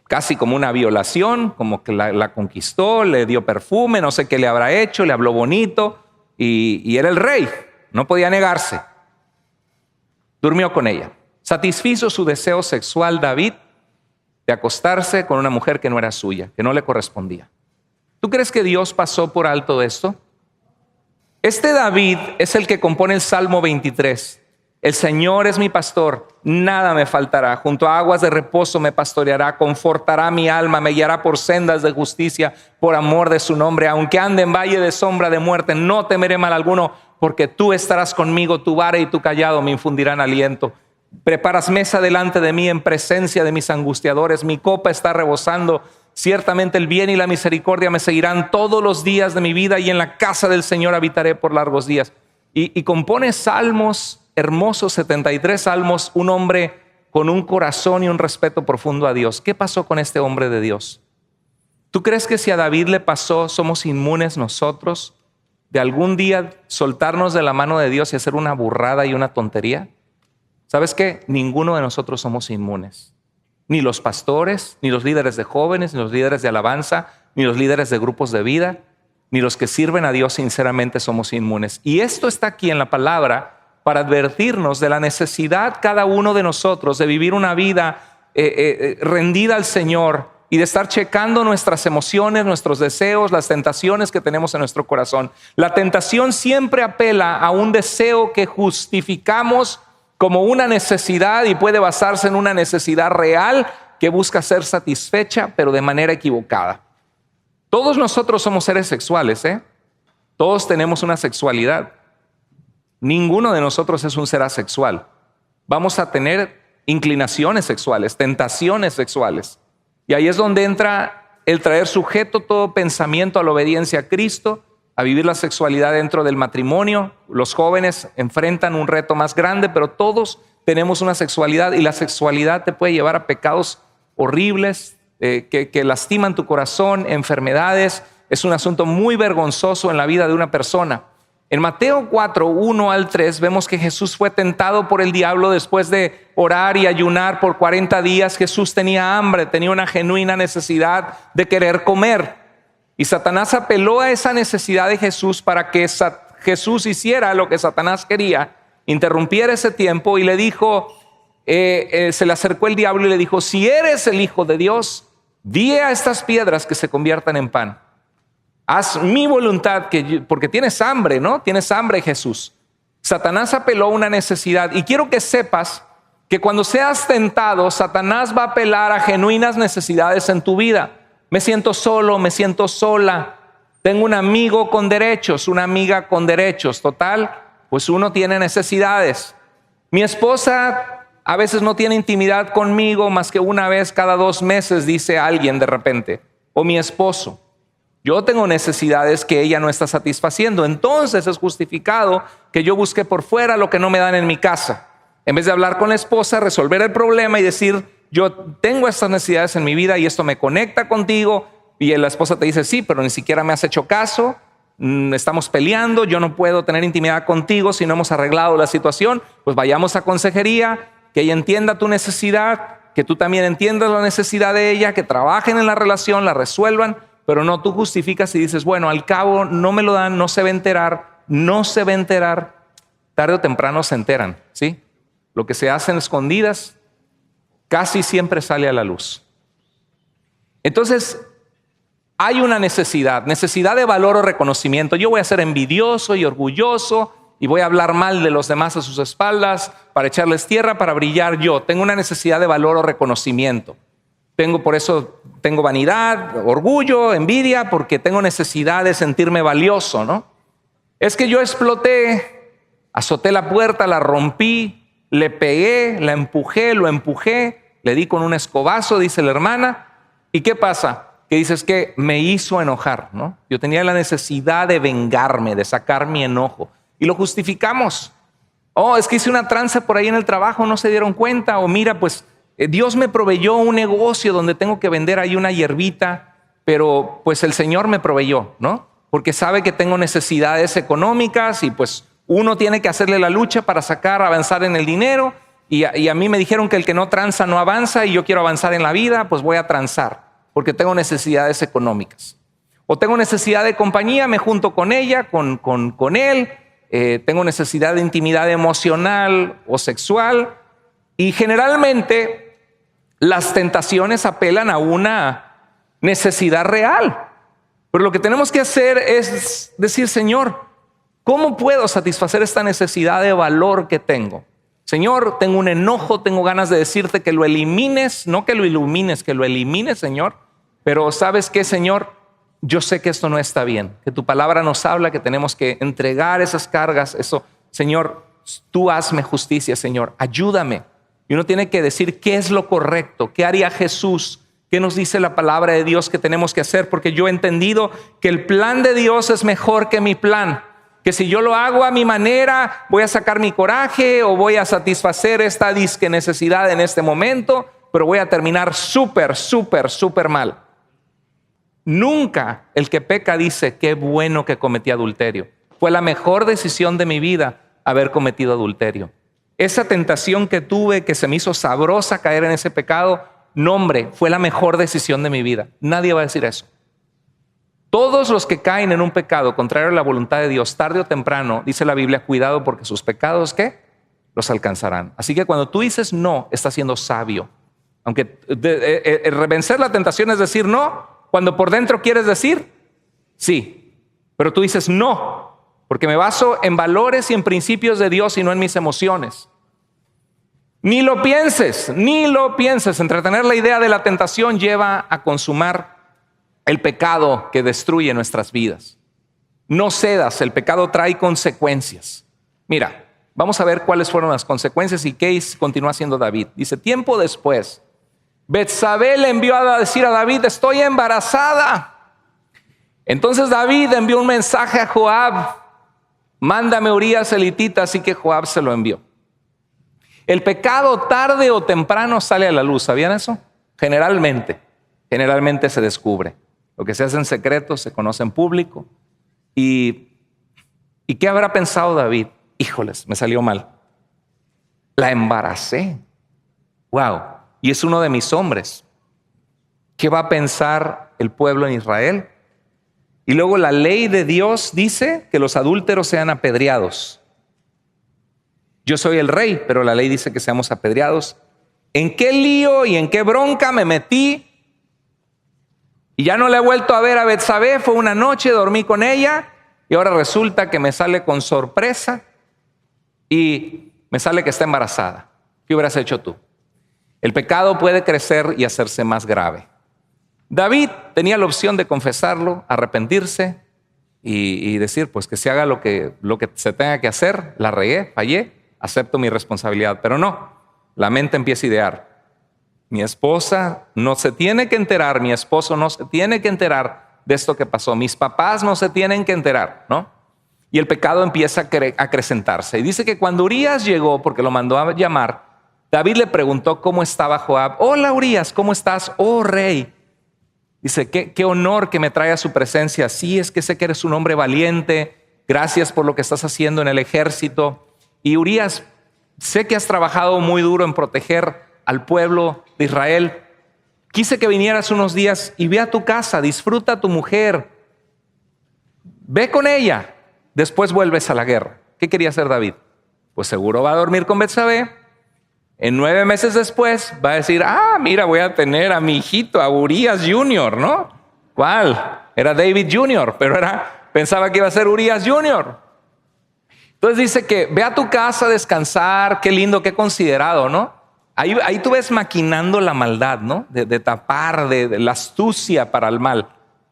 casi como una violación, como que la conquistó, le dio perfume, no sé qué le habrá hecho, le habló bonito y era el rey, no podía negarse. Durmió con ella. Satisfizo su deseo sexual David de acostarse con una mujer que no era suya, que no le correspondía. ¿Tú crees que Dios pasó por alto esto? Este David es el que compone el Salmo 23. El Señor es mi pastor, nada me faltará. Junto a aguas de reposo me pastoreará, confortará mi alma, me guiará por sendas de justicia, por amor de su nombre. Aunque ande en valle de sombra de muerte, no temeré mal alguno, porque tú estarás conmigo, tu vara y tu cayado me infundirán aliento. Preparas mesa delante de mí en presencia de mis angustiadores, mi copa está rebosando. Ciertamente el bien y la misericordia me seguirán todos los días de mi vida y en la casa del Señor habitaré por largos días. Y compone salmos hermosos, 73 salmos, un hombre con un corazón y un respeto profundo a Dios. ¿Qué pasó con este hombre de Dios? ¿Tú crees que si a David le pasó, somos inmunes nosotros de algún día soltarnos de la mano de Dios y hacer una burrada y una tontería? ¿Sabes qué? Ninguno de nosotros somos inmunes. Ni los pastores, ni los líderes de jóvenes, ni los líderes de alabanza, ni los líderes de grupos de vida, ni los que sirven a Dios sinceramente somos inmunes. Y esto está aquí en la palabra para advertirnos de la necesidad cada uno de nosotros de vivir una vida rendida al Señor y de estar checando nuestras emociones, nuestros deseos, las tentaciones que tenemos en nuestro corazón. La tentación siempre apela a un deseo que justificamos como una necesidad y puede basarse en una necesidad real que busca ser satisfecha, pero de manera equivocada. Todos nosotros somos seres sexuales, ¿eh? Todos tenemos una sexualidad. Ninguno de nosotros es un ser asexual. Vamos a tener inclinaciones sexuales, tentaciones sexuales. Y ahí es donde entra el traer sujeto todo pensamiento a la obediencia a Cristo, a vivir la sexualidad dentro del matrimonio. Los jóvenes enfrentan un reto más grande, pero todos tenemos una sexualidad, y la sexualidad te puede llevar a pecados horribles que lastiman tu corazón, enfermedades. Es un asunto muy vergonzoso en la vida de una persona. En Mateo 4, 1 al 3 vemos que Jesús fue tentado por el diablo después de orar y ayunar por 40 días. Jesús tenía hambre, tenía una genuina necesidad de querer comer. Y Satanás apeló a esa necesidad de Jesús para que Jesús hiciera lo que Satanás quería, interrumpiera ese tiempo, y le dijo, se le acercó el diablo y le dijo: si eres el Hijo de Dios, di a estas piedras que se conviertan en pan. Haz mi voluntad, porque tienes hambre, ¿no? Tienes hambre, Jesús. Satanás apeló a una necesidad, y quiero que sepas que cuando seas tentado, Satanás va a apelar a genuinas necesidades en tu vida. Me siento solo, me siento sola, tengo un amigo con derechos, una amiga con derechos. Total, pues uno tiene necesidades. Mi esposa a veces no tiene intimidad conmigo más que una vez cada 2 meses, dice alguien de repente. O mi esposo. Yo tengo necesidades que ella no está satisfaciendo. Entonces es justificado que yo busque por fuera lo que no me dan en mi casa. En vez de hablar con la esposa, resolver el problema y decir: yo tengo estas necesidades en mi vida y esto me conecta contigo. Y la esposa te dice: sí, pero ni siquiera me has hecho caso. Estamos peleando, yo no puedo tener intimidad contigo si no hemos arreglado la situación. Pues vayamos a consejería, que ella entienda tu necesidad, que tú también entiendas la necesidad de ella, que trabajen en la relación, la resuelvan. Pero no tú justificas y dices: bueno, al cabo no me lo dan, no se va a enterar, no se va a enterar. Tarde o temprano se enteran, ¿sí? Lo que se hace en escondidas casi siempre sale a la luz. Entonces, hay una necesidad de valor o reconocimiento. Yo voy a ser envidioso y orgulloso y voy a hablar mal de los demás a sus espaldas para echarles tierra, para brillar yo. Tengo una necesidad de valor o reconocimiento. Por eso tengo vanidad, orgullo, envidia, porque tengo necesidad de sentirme valioso, ¿no? Es que yo exploté, azoté la puerta, la rompí, le pegué, la empujé, lo empujé, le di con un escobazo, dice la hermana. ¿Y qué pasa? Que dices que me hizo enojar, ¿no? Yo tenía la necesidad de vengarme, de sacar mi enojo. Y lo justificamos. Oh, es que hice una tranza por ahí en el trabajo, no se dieron cuenta. O mira, pues Dios me proveyó un negocio donde tengo que vender ahí una hierbita, pero pues el Señor me proveyó, ¿no? Porque sabe que tengo necesidades económicas y pues uno tiene que hacerle la lucha para avanzar en el dinero. Y a mí me dijeron que el que no tranza no avanza, y yo quiero avanzar en la vida, pues voy a transar porque tengo necesidades económicas. O tengo necesidad de compañía, me junto con ella, con él. Tengo necesidad de intimidad emocional o sexual. Y generalmente las tentaciones apelan a una necesidad real. Pero lo que tenemos que hacer es decir: Señor, ¿cómo puedo satisfacer esta necesidad de valor que tengo? Señor, tengo un enojo, tengo ganas de decirte que lo elimines, no que lo ilumines, que lo elimines, Señor. Pero ¿sabes qué, Señor? Yo sé que esto no está bien, que tu palabra nos habla que tenemos que entregar esas cargas. Eso, Señor, tú hazme justicia, Señor, ayúdame. Y uno tiene que decir qué es lo correcto, qué haría Jesús, qué nos dice la palabra de Dios que tenemos que hacer, porque yo he entendido que el plan de Dios es mejor que mi plan. Que si yo lo hago a mi manera, voy a sacar mi coraje o voy a satisfacer esta disque necesidad en este momento, pero voy a terminar súper mal. Nunca el que peca dice: qué bueno que cometí adulterio. Fue la mejor decisión de mi vida haber cometido adulterio. Esa tentación que tuve, que se me hizo sabrosa caer en ese pecado, no, hombre, fue la mejor decisión de mi vida. Nadie va a decir eso. Todos los que caen en un pecado contrario a la voluntad de Dios, tarde o temprano, dice la Biblia, cuidado, porque sus pecados, ¿qué? Los alcanzarán. Así que cuando tú dices no, estás siendo sabio. Aunque vencer la tentación es decir no, cuando por dentro quieres decir sí. Pero tú dices no, porque me baso en valores y en principios de Dios y no en mis emociones. Ni lo pienses. Entretener la idea de la tentación lleva a consumar el pecado que destruye nuestras vidas. No cedas, el pecado trae consecuencias. Mira, vamos a ver cuáles fueron las consecuencias y qué continúa haciendo David. Dice, tiempo después, Betsabé le envió a decir a David, estoy embarazada. Entonces David envió un mensaje a Joab, mándame Urías elitita, así que Joab se lo envió. El pecado tarde o temprano sale a la luz, ¿sabían eso? Generalmente se descubre. Lo que se hace en secreto se conoce en público. ¿Y qué habrá pensado David? Híjoles, me salió mal. La embaracé. Wow. Y es uno de mis hombres. ¿Qué va a pensar el pueblo en Israel? Y luego la ley de Dios dice que los adúlteros sean apedreados. Yo soy el rey, pero la ley dice que seamos apedreados. ¿En qué lío y en qué bronca me metí? Y ya no le he vuelto a ver a Betsabé. Fue una noche, dormí con ella y ahora resulta que me sale con sorpresa y me sale que está embarazada. ¿Qué hubieras hecho tú? El pecado puede crecer y hacerse más grave. David tenía la opción de confesarlo, arrepentirse y decir pues que se haga lo que se tenga que hacer. La regué, fallé, acepto mi responsabilidad, pero no. La mente empieza a idear. Mi esposa no se tiene que enterar, mi esposo no se tiene que enterar de esto que pasó, mis papás no se tienen que enterar, ¿no? Y el pecado empieza a acrecentarse. Y dice que cuando Urías llegó, porque lo mandó a llamar, David le preguntó cómo estaba Joab. Hola Urías, ¿cómo estás? Oh rey. Dice, qué honor que me traiga su presencia. Sí, es que sé que eres un hombre valiente. Gracias por lo que estás haciendo en el ejército. Y Urías, sé que has trabajado muy duro en proteger al pueblo de Israel. Quise que vinieras unos días y ve a tu casa, disfruta a tu mujer. Ve con ella. Después vuelves a la guerra. ¿Qué quería hacer David? Pues seguro va a dormir con Betsabé. En 9 meses después va a decir, mira, voy a tener a mi hijito, a Urías Jr., ¿no? ¿Cuál? Era David Jr., pero pensaba que iba a ser Urías Jr. Entonces dice que ve a tu casa a descansar, qué lindo, qué considerado, ¿no? Ahí tú ves maquinando la maldad, ¿no? De tapar, de la astucia para el mal.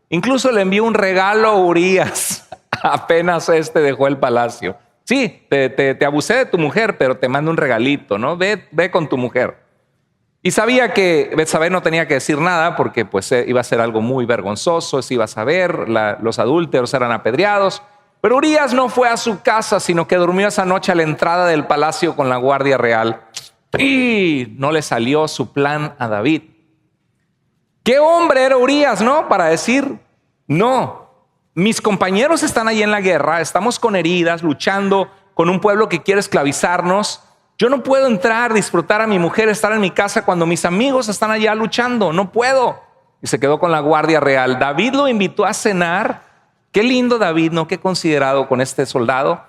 Incluso le envió un regalo a Urías apenas dejó el palacio. Sí, te abusé de tu mujer, pero te mando un regalito, ¿no? Ve con tu mujer. Y sabía que Betsabé no tenía que decir nada porque pues iba a ser algo muy vergonzoso, se iba a saber, los adúlteros eran apedreados. Pero Urías no fue a su casa, sino que durmió esa noche a la entrada del palacio con la guardia real. Y no le salió su plan a David. ¿Qué hombre era Urías, no? Para decir, no, mis compañeros están ahí en la guerra, estamos con heridas, luchando con un pueblo que quiere esclavizarnos. Yo no puedo entrar, disfrutar a mi mujer, estar en mi casa cuando mis amigos están allá luchando, no puedo. Y se quedó con la guardia real. David lo invitó a cenar. Qué lindo David, ¿no? Qué considerado con este soldado.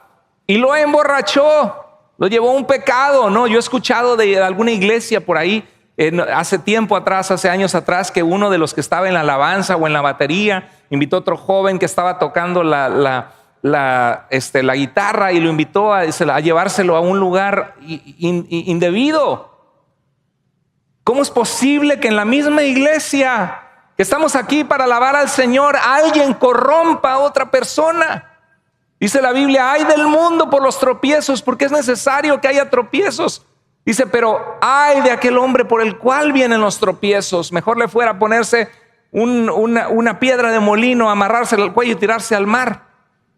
Y lo emborrachó. Lo llevó a un pecado, ¿no? Yo he escuchado de alguna iglesia por ahí, hace tiempo atrás, hace años atrás, que uno de los que estaba en la alabanza o en la batería invitó a otro joven que estaba tocando la guitarra y lo invitó a llevárselo a un lugar indebido. ¿Cómo es posible que en la misma iglesia que estamos aquí para alabar al Señor, alguien corrompa a otra persona? Dice la Biblia, ay del mundo por los tropiezos, porque es necesario que haya tropiezos. Dice, pero ay de aquel hombre por el cual vienen los tropiezos. Mejor le fuera a ponerse una piedra de molino, amarrarse al cuello y tirarse al mar,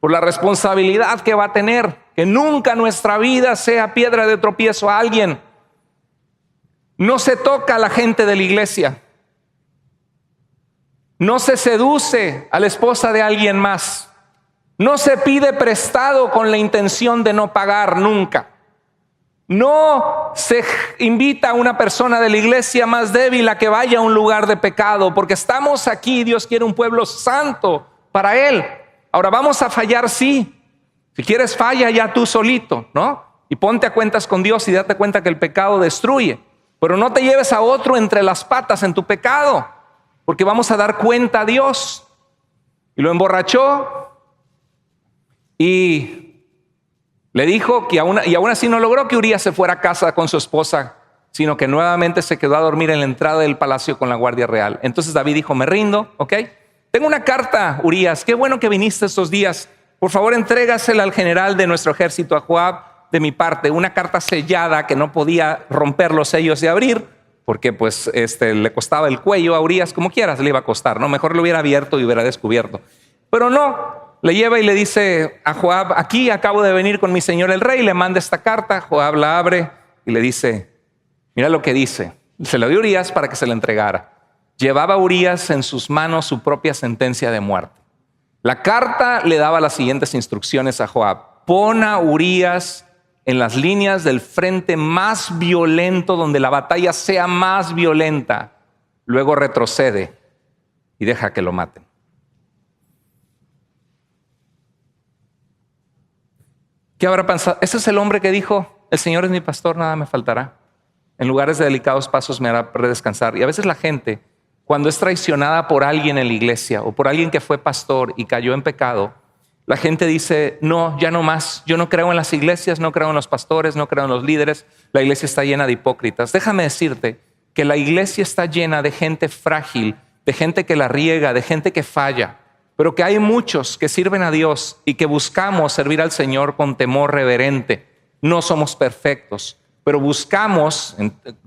por la responsabilidad que va a tener. Que nunca nuestra vida sea piedra de tropiezo a alguien. No se toca a la gente de la iglesia. No se seduce a la esposa de alguien más. No se pide prestado con la intención de no pagar nunca. No se invita a una persona de la iglesia más débil a que vaya a un lugar de pecado, porque estamos aquí, Dios quiere un pueblo santo para Él. Ahora vamos a fallar, sí. Si quieres falla ya tú solito, ¿no? Y ponte a cuentas con Dios y date cuenta que el pecado destruye. Pero no te lleves a otro entre las patas en tu pecado, porque vamos a dar cuenta a Dios. Y lo emborrachó. Y le dijo que aún así no logró que Urías se fuera a casa con su esposa, sino que nuevamente se quedó a dormir en la entrada del palacio con la guardia real. Entonces David dijo, me rindo, ¿ok? tengo una carta, Urías, qué bueno que viniste estos días. Por favor, entrégasela al general de nuestro ejército, a Joab, de mi parte, una carta sellada que no podía romper los sellos y abrir, porque pues le costaba el cuello a Urías, como quieras le iba a costar, ¿no? Mejor lo hubiera abierto y hubiera descubierto. Pero no, le lleva y le dice a Joab, aquí acabo de venir con mi señor el rey, le manda esta carta. Joab la abre y le dice, mira lo que dice. Se la dio a Urías para que se la entregara. Llevaba Urías en sus manos su propia sentencia de muerte. La carta le daba las siguientes instrucciones a Joab: pon a Urías en las líneas del frente más violento, donde la batalla sea más violenta. Luego retrocede y deja que lo maten. ¿Qué habrá pensado? Ese es el hombre que dijo, el Señor es mi pastor, nada me faltará. En lugares de delicados pasos me hará descansar. Y a veces la gente, cuando es traicionada por alguien en la iglesia o por alguien que fue pastor y cayó en pecado, la gente dice, no, ya no más. Yo no creo en las iglesias, no creo en los pastores, no creo en los líderes. La iglesia está llena de hipócritas. Déjame decirte que la iglesia está llena de gente frágil, de gente que la riega, de gente que falla, pero que hay muchos que sirven a Dios y que buscamos servir al Señor con temor reverente. No somos perfectos, pero buscamos,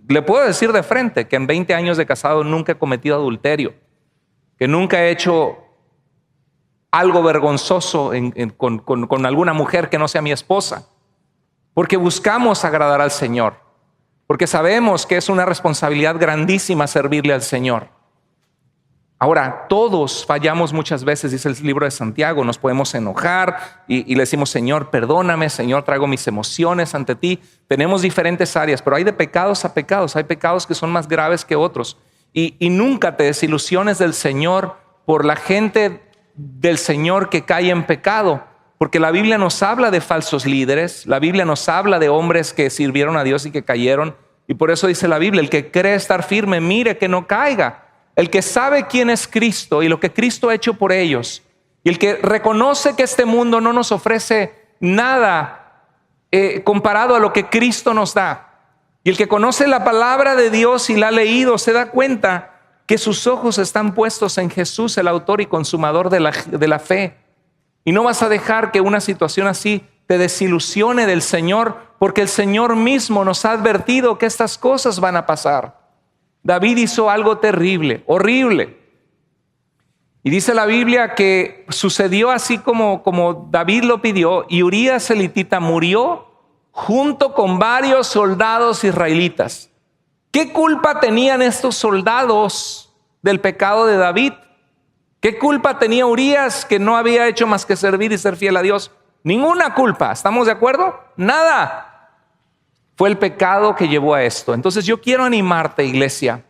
le puedo decir de frente que en 20 años de casado nunca he cometido adulterio, que nunca he hecho algo vergonzoso con alguna mujer que no sea mi esposa, porque buscamos agradar al Señor, porque sabemos que es una responsabilidad grandísima servirle al Señor. Ahora, todos fallamos muchas veces, dice el libro de Santiago, nos podemos enojar y le decimos, Señor, perdóname, Señor, traigo mis emociones ante ti. Tenemos diferentes áreas, pero hay de pecados a pecados, hay pecados que son más graves que otros. Y nunca te desilusiones del Señor por la gente del Señor que cae en pecado, porque la Biblia nos habla de falsos líderes, la Biblia nos habla de hombres que sirvieron a Dios y que cayeron, y por eso dice la Biblia, el que cree estar firme, mire que no caiga. El que sabe quién es Cristo y lo que Cristo ha hecho por ellos, y el que reconoce que este mundo no nos ofrece nada comparado a lo que Cristo nos da, y el que conoce la palabra de Dios y la ha leído, se da cuenta que sus ojos están puestos en Jesús, el autor y consumador de la fe. Y no vas a dejar que una situación así te desilusione del Señor, porque el Señor mismo nos ha advertido que estas cosas van a pasar. David hizo algo terrible, horrible. Y dice la Biblia que sucedió así como David lo pidió, y Urías elitita murió junto con varios soldados israelitas. ¿Qué culpa tenían estos soldados del pecado de David? ¿Qué culpa tenía Urías, que no había hecho más que servir y ser fiel a Dios? Ninguna culpa, ¿estamos de acuerdo? Nada. Fue el pecado que llevó a esto. Entonces yo quiero animarte, iglesia,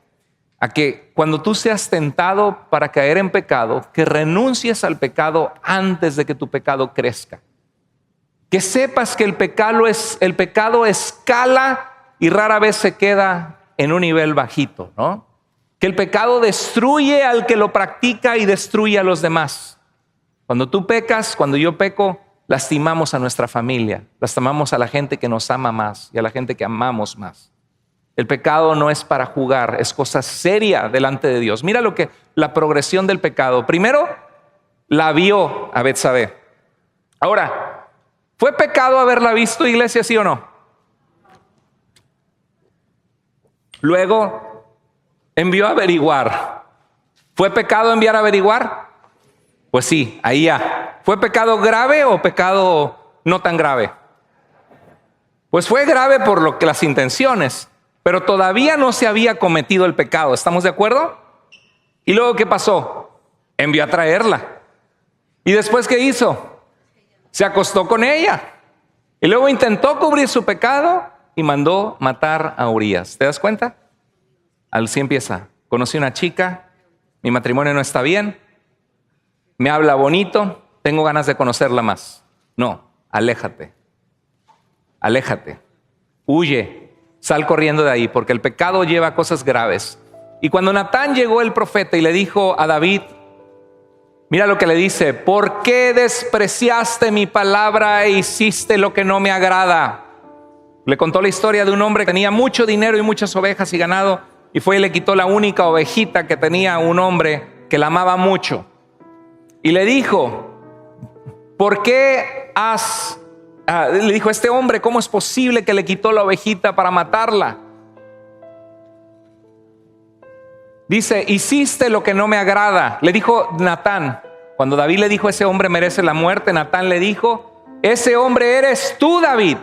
a que cuando tú seas tentado para caer en pecado, que renuncies al pecado antes de que tu pecado crezca. Que sepas que el pecado escala y rara vez se queda en un nivel bajito, ¿no? Que el pecado destruye al que lo practica y destruye a los demás. Cuando tú pecas, cuando yo peco, lastimamos a nuestra familia, lastimamos a la gente que nos ama más y a la gente que amamos más. El pecado no es para jugar, es cosa seria delante de Dios. Mira la progresión del pecado. Primero, la vio a Betsabé. Ahora, ¿fue pecado haberla visto, iglesia, sí o no? Luego, envió a averiguar. ¿Fue pecado enviar a averiguar? Pues sí, ahí ya. ¿Fue pecado grave o pecado no tan grave? Pues fue grave por las intenciones, pero todavía no se había cometido el pecado. ¿Estamos de acuerdo? ¿Y luego qué pasó? Envió a traerla. ¿Y después qué hizo? Se acostó con ella. Y luego intentó cubrir su pecado y mandó matar a Urías. ¿Te das cuenta? Así empieza. Conocí una chica, mi matrimonio no está bien, me habla bonito, tengo ganas de conocerla más. No, aléjate, huye, sal corriendo de ahí, porque el pecado lleva a cosas graves. Y cuando Natán llegó, el profeta, y le dijo a David, mira lo que le dice: ¿por qué despreciaste mi palabra e hiciste lo que no me agrada? Le contó la historia de un hombre que tenía mucho dinero y muchas ovejas y ganado, y fue y le quitó la única ovejita que tenía un hombre que la amaba mucho. y le dijo, ¿por qué le dijo, este hombre, ¿cómo es posible que le quitó la ovejita para matarla? Dice, hiciste lo que no me agrada. Le dijo Natán. Cuando David le dijo, ese hombre merece la muerte, Natán le dijo, ese hombre eres tú, David.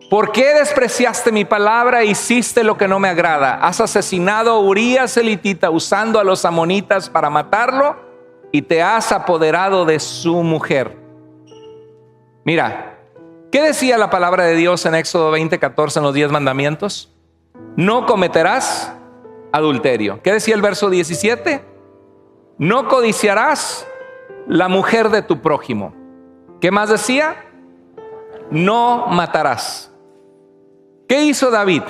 ¿Por qué despreciaste mi palabra e hiciste lo que no me agrada? Has asesinado a Urías elitita usando a los amonitas para matarlo y te has apoderado de su mujer. Mira, ¿qué decía la palabra de Dios en Éxodo 20:14 en los 10 mandamientos? No cometerás adulterio. ¿Qué decía el verso 17? No codiciarás la mujer de tu prójimo. ¿Qué más decía? No matarás. ¿Qué hizo David?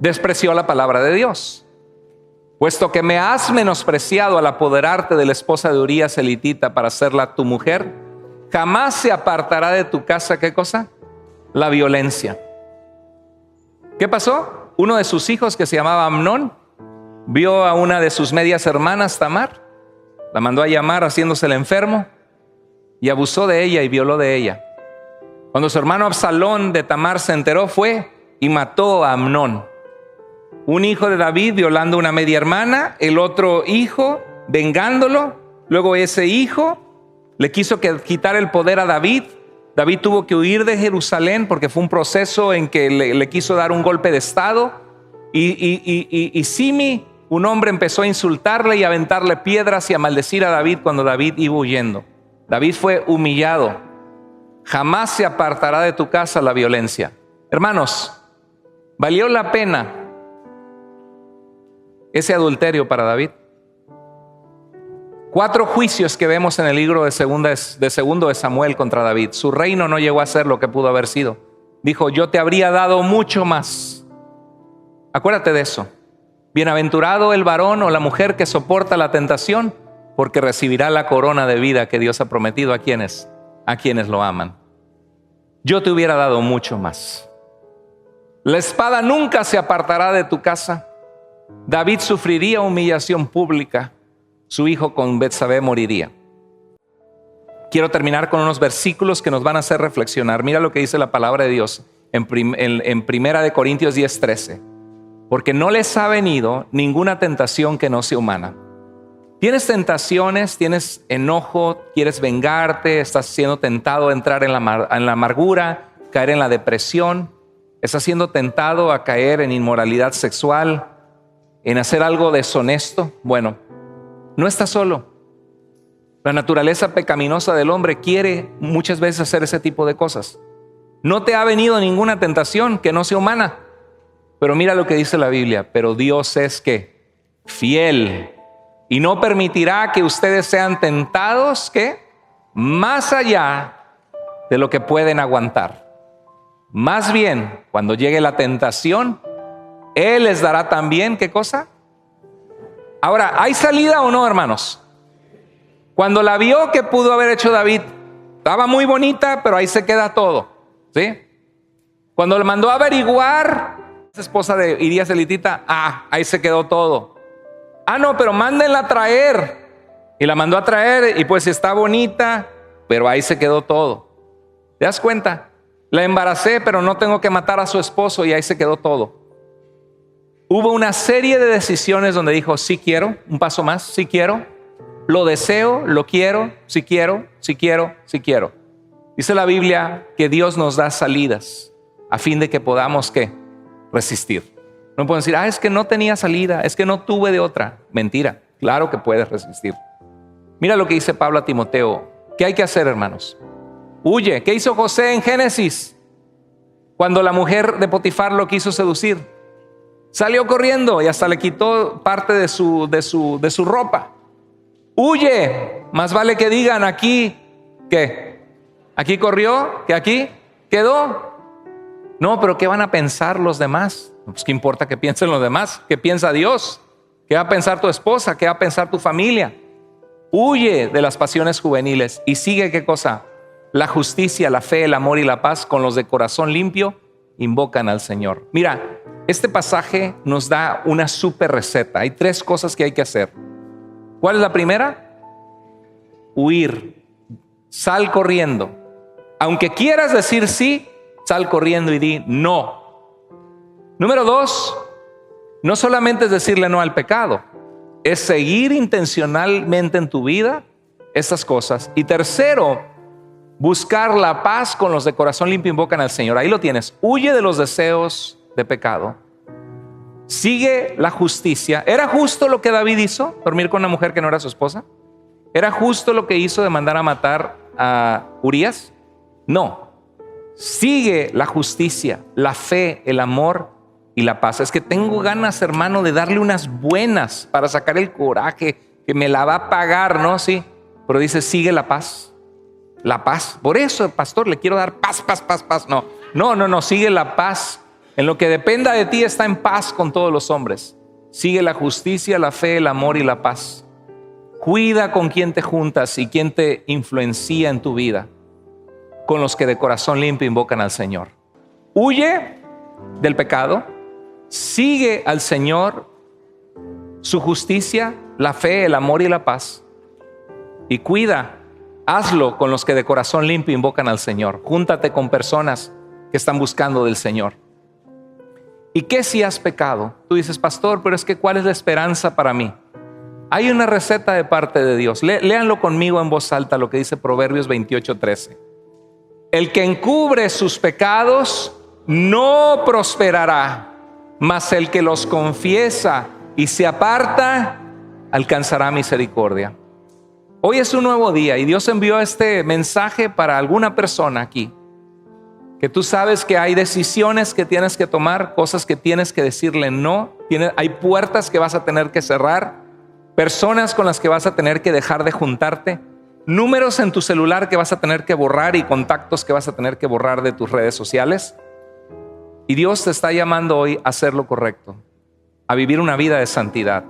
Despreció la palabra de Dios. Puesto que me has menospreciado al apoderarte de la esposa de Urías elitita para hacerla tu mujer, jamás se apartará de tu casa, ¿qué cosa? La violencia. ¿Qué pasó? Uno de sus hijos, que se llamaba Amnón, vio a una de sus medias hermanas, Tamar, la mandó a llamar haciéndose el enfermo y abusó de ella y violó de ella. Cuando su hermano Absalón de Tamar se enteró, fue y mató a Amnón. Un hijo de David violando una media hermana, el otro hijo vengándolo. Luego ese hijo le quiso quitar el poder a David. David tuvo que huir de Jerusalén porque fue un proceso en que le quiso dar un golpe de estado. Y Simi, un hombre, empezó a insultarle y a aventarle piedras y a maldecir a David cuando David iba huyendo. David fue humillado. Jamás se apartará de tu casa la violencia. Hermanos, ¿valió la pena ese adulterio para David? 4 juicios que vemos en el libro de segundo de Samuel contra David. Su reino no llegó a ser lo que pudo haber sido. Dijo, yo te habría dado mucho más. Acuérdate de eso. Bienaventurado el varón o la mujer que soporta la tentación, porque recibirá la corona de vida que Dios ha prometido a quienes lo aman. Yo te hubiera dado mucho más. La espada nunca se apartará de tu casa. David sufriría humillación pública. Su hijo con Betsabé moriría. Quiero terminar con unos versículos que nos van a hacer reflexionar. Mira lo que dice la palabra de Dios en Primera de Corintios 10:13. Porque no les ha venido ninguna tentación que no sea humana. Tienes tentaciones, tienes enojo, quieres vengarte, estás siendo tentado a entrar en la amargura, caer en la depresión, estás siendo tentado a caer en inmoralidad sexual, en hacer algo deshonesto. Bueno, no estás solo. La naturaleza pecaminosa del hombre quiere muchas veces hacer ese tipo de cosas. No te ha venido ninguna tentación que no sea humana. Pero mira lo que dice la Biblia. Pero Dios es ¿qué? Fiel. Y no permitirá que ustedes sean tentados ¿qué? Más allá de lo que pueden aguantar. Más bien, cuando llegue la tentación, Él les dará también ¿qué cosa? Ahora, ¿hay salida o no, hermanos? Cuando la vio, ¿qué pudo haber hecho David? Estaba muy bonita, pero ahí se queda todo, ¿sí? Cuando le mandó a averiguar, esa esposa de Urías elitita, ahí se quedó todo. No, pero mándenla a traer. Y la mandó a traer y pues está bonita, pero ahí se quedó todo. ¿Te das cuenta? La embaracé, pero no tengo que matar a su esposo y ahí se quedó todo. Hubo una serie de decisiones donde dijo, sí quiero, un paso más, sí quiero, lo deseo, lo quiero, sí quiero, sí quiero, sí quiero. Dice la Biblia que Dios nos da salidas a fin de que podamos ¿qué? Resistir. No pueden decir, es que no tenía salida, es que no tuve de otra. Mentira, claro que puedes resistir. Mira lo que dice Pablo a Timoteo. ¿Qué hay que hacer, hermanos? Huye. ¿Qué hizo José en Génesis? Cuando la mujer de Potifar lo quiso seducir. Salió corriendo y hasta le quitó parte de su ropa. Huye. Más vale que digan aquí, ¿qué? Aquí corrió, que aquí quedó. No, pero ¿qué van a pensar los demás? Pues ¿qué importa que piensen los demás? ¿Qué piensa Dios? ¿Qué va a pensar tu esposa? ¿Qué va a pensar tu familia? Huye de las pasiones juveniles y sigue ¿qué cosa? La justicia, la fe, el amor y la paz con los de corazón limpio invocan al Señor. Mira, este pasaje nos da una súper receta. Hay 3 cosas que hay que hacer. ¿Cuál es la primera? huir. Sal corriendo. Aunque quieras decir sí, sal corriendo y di no. Número 2, no solamente es decirle no al pecado, es seguir intencionalmente en tu vida estas cosas. Y tercero, buscar la paz con los de corazón limpio invocan al Señor. Ahí lo tienes. Huye de los deseos de pecado. Sigue la justicia. ¿Era justo lo que David hizo? ¿Dormir con una mujer que no era su esposa? ¿Era justo lo que hizo de mandar a matar a Urías? No. Sigue la justicia, la fe, el amor y la paz. Es que tengo ganas, hermano, de darle unas buenas para sacar el coraje que me la va a pagar, ¿no? Sí. Pero dice, sigue la paz. La paz. Por eso, pastor, le quiero dar paz, paz, paz, paz. No. Sigue la paz. En lo que dependa de ti está en paz con todos los hombres. Sigue la justicia, la fe, el amor y la paz. Cuida con quién te juntas y quién te influencia en tu vida. Con los que de corazón limpio invocan al Señor. Huye del pecado. Sigue al Señor, su justicia, la fe, el amor y la paz. Y cuida, hazlo con los que de corazón limpio invocan al Señor. Júntate con personas que están buscando del Señor. ¿Y qué si has pecado? Tú dices, pastor, pero es que ¿cuál es la esperanza para mí? Hay una receta de parte de Dios. Léanlo conmigo en voz alta, lo que dice Proverbios 28:13. El que encubre sus pecados no prosperará, mas el que los confiesa y se aparta alcanzará misericordia. Hoy es un nuevo día y Dios envió este mensaje para alguna persona aquí. Que tú sabes que hay decisiones que tienes que tomar, cosas que tienes que decirle no. Hay puertas que vas a tener que cerrar, personas con las que vas a tener que dejar de juntarte, números en tu celular que vas a tener que borrar y contactos que vas a tener que borrar de tus redes sociales. Y Dios te está llamando hoy a hacer lo correcto, a vivir una vida de santidad.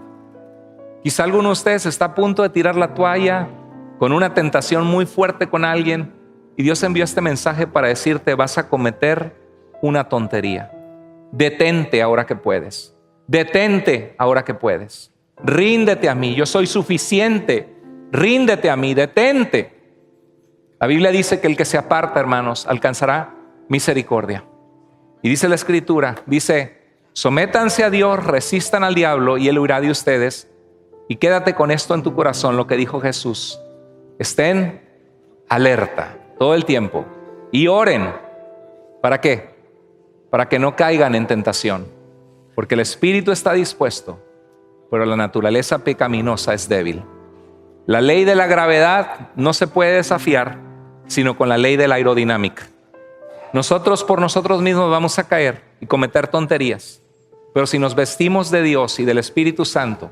Quizá alguno de ustedes está a punto de tirar la toalla con una tentación muy fuerte con alguien. Y Dios envió este mensaje para decirte, vas a cometer una tontería. Detente ahora que puedes. Detente ahora que puedes. Ríndete a mí, yo soy suficiente. Ríndete a mí, detente. La Biblia dice que el que se aparta, hermanos, alcanzará misericordia. Y dice la Escritura, dice, sométanse a Dios, resistan al diablo y él huirá de ustedes. Y quédate con esto en tu corazón, lo que dijo Jesús. Estén alerta todo el tiempo y oren. ¿Para qué? Para que no caigan en tentación, porque el espíritu está dispuesto, pero la naturaleza pecaminosa es débil. La ley de la gravedad no se puede desafiar sino con la ley de la aerodinámica. Nosotros por nosotros mismos vamos a caer y cometer tonterías, pero si nos vestimos de Dios y del Espíritu Santo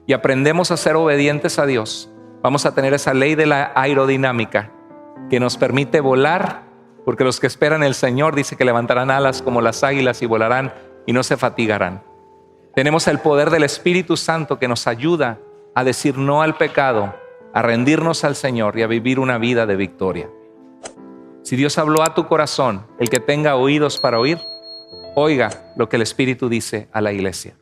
y aprendemos a ser obedientes a Dios, vamos a tener esa ley de la aerodinámica que nos permite volar, porque los que esperan el Señor dice que levantarán alas como las águilas y volarán y no se fatigarán. Tenemos el poder del Espíritu Santo que nos ayuda a decir no al pecado, a rendirnos al Señor y a vivir una vida de victoria. Si Dios habló a tu corazón, el que tenga oídos para oír, oiga lo que el Espíritu dice a la iglesia.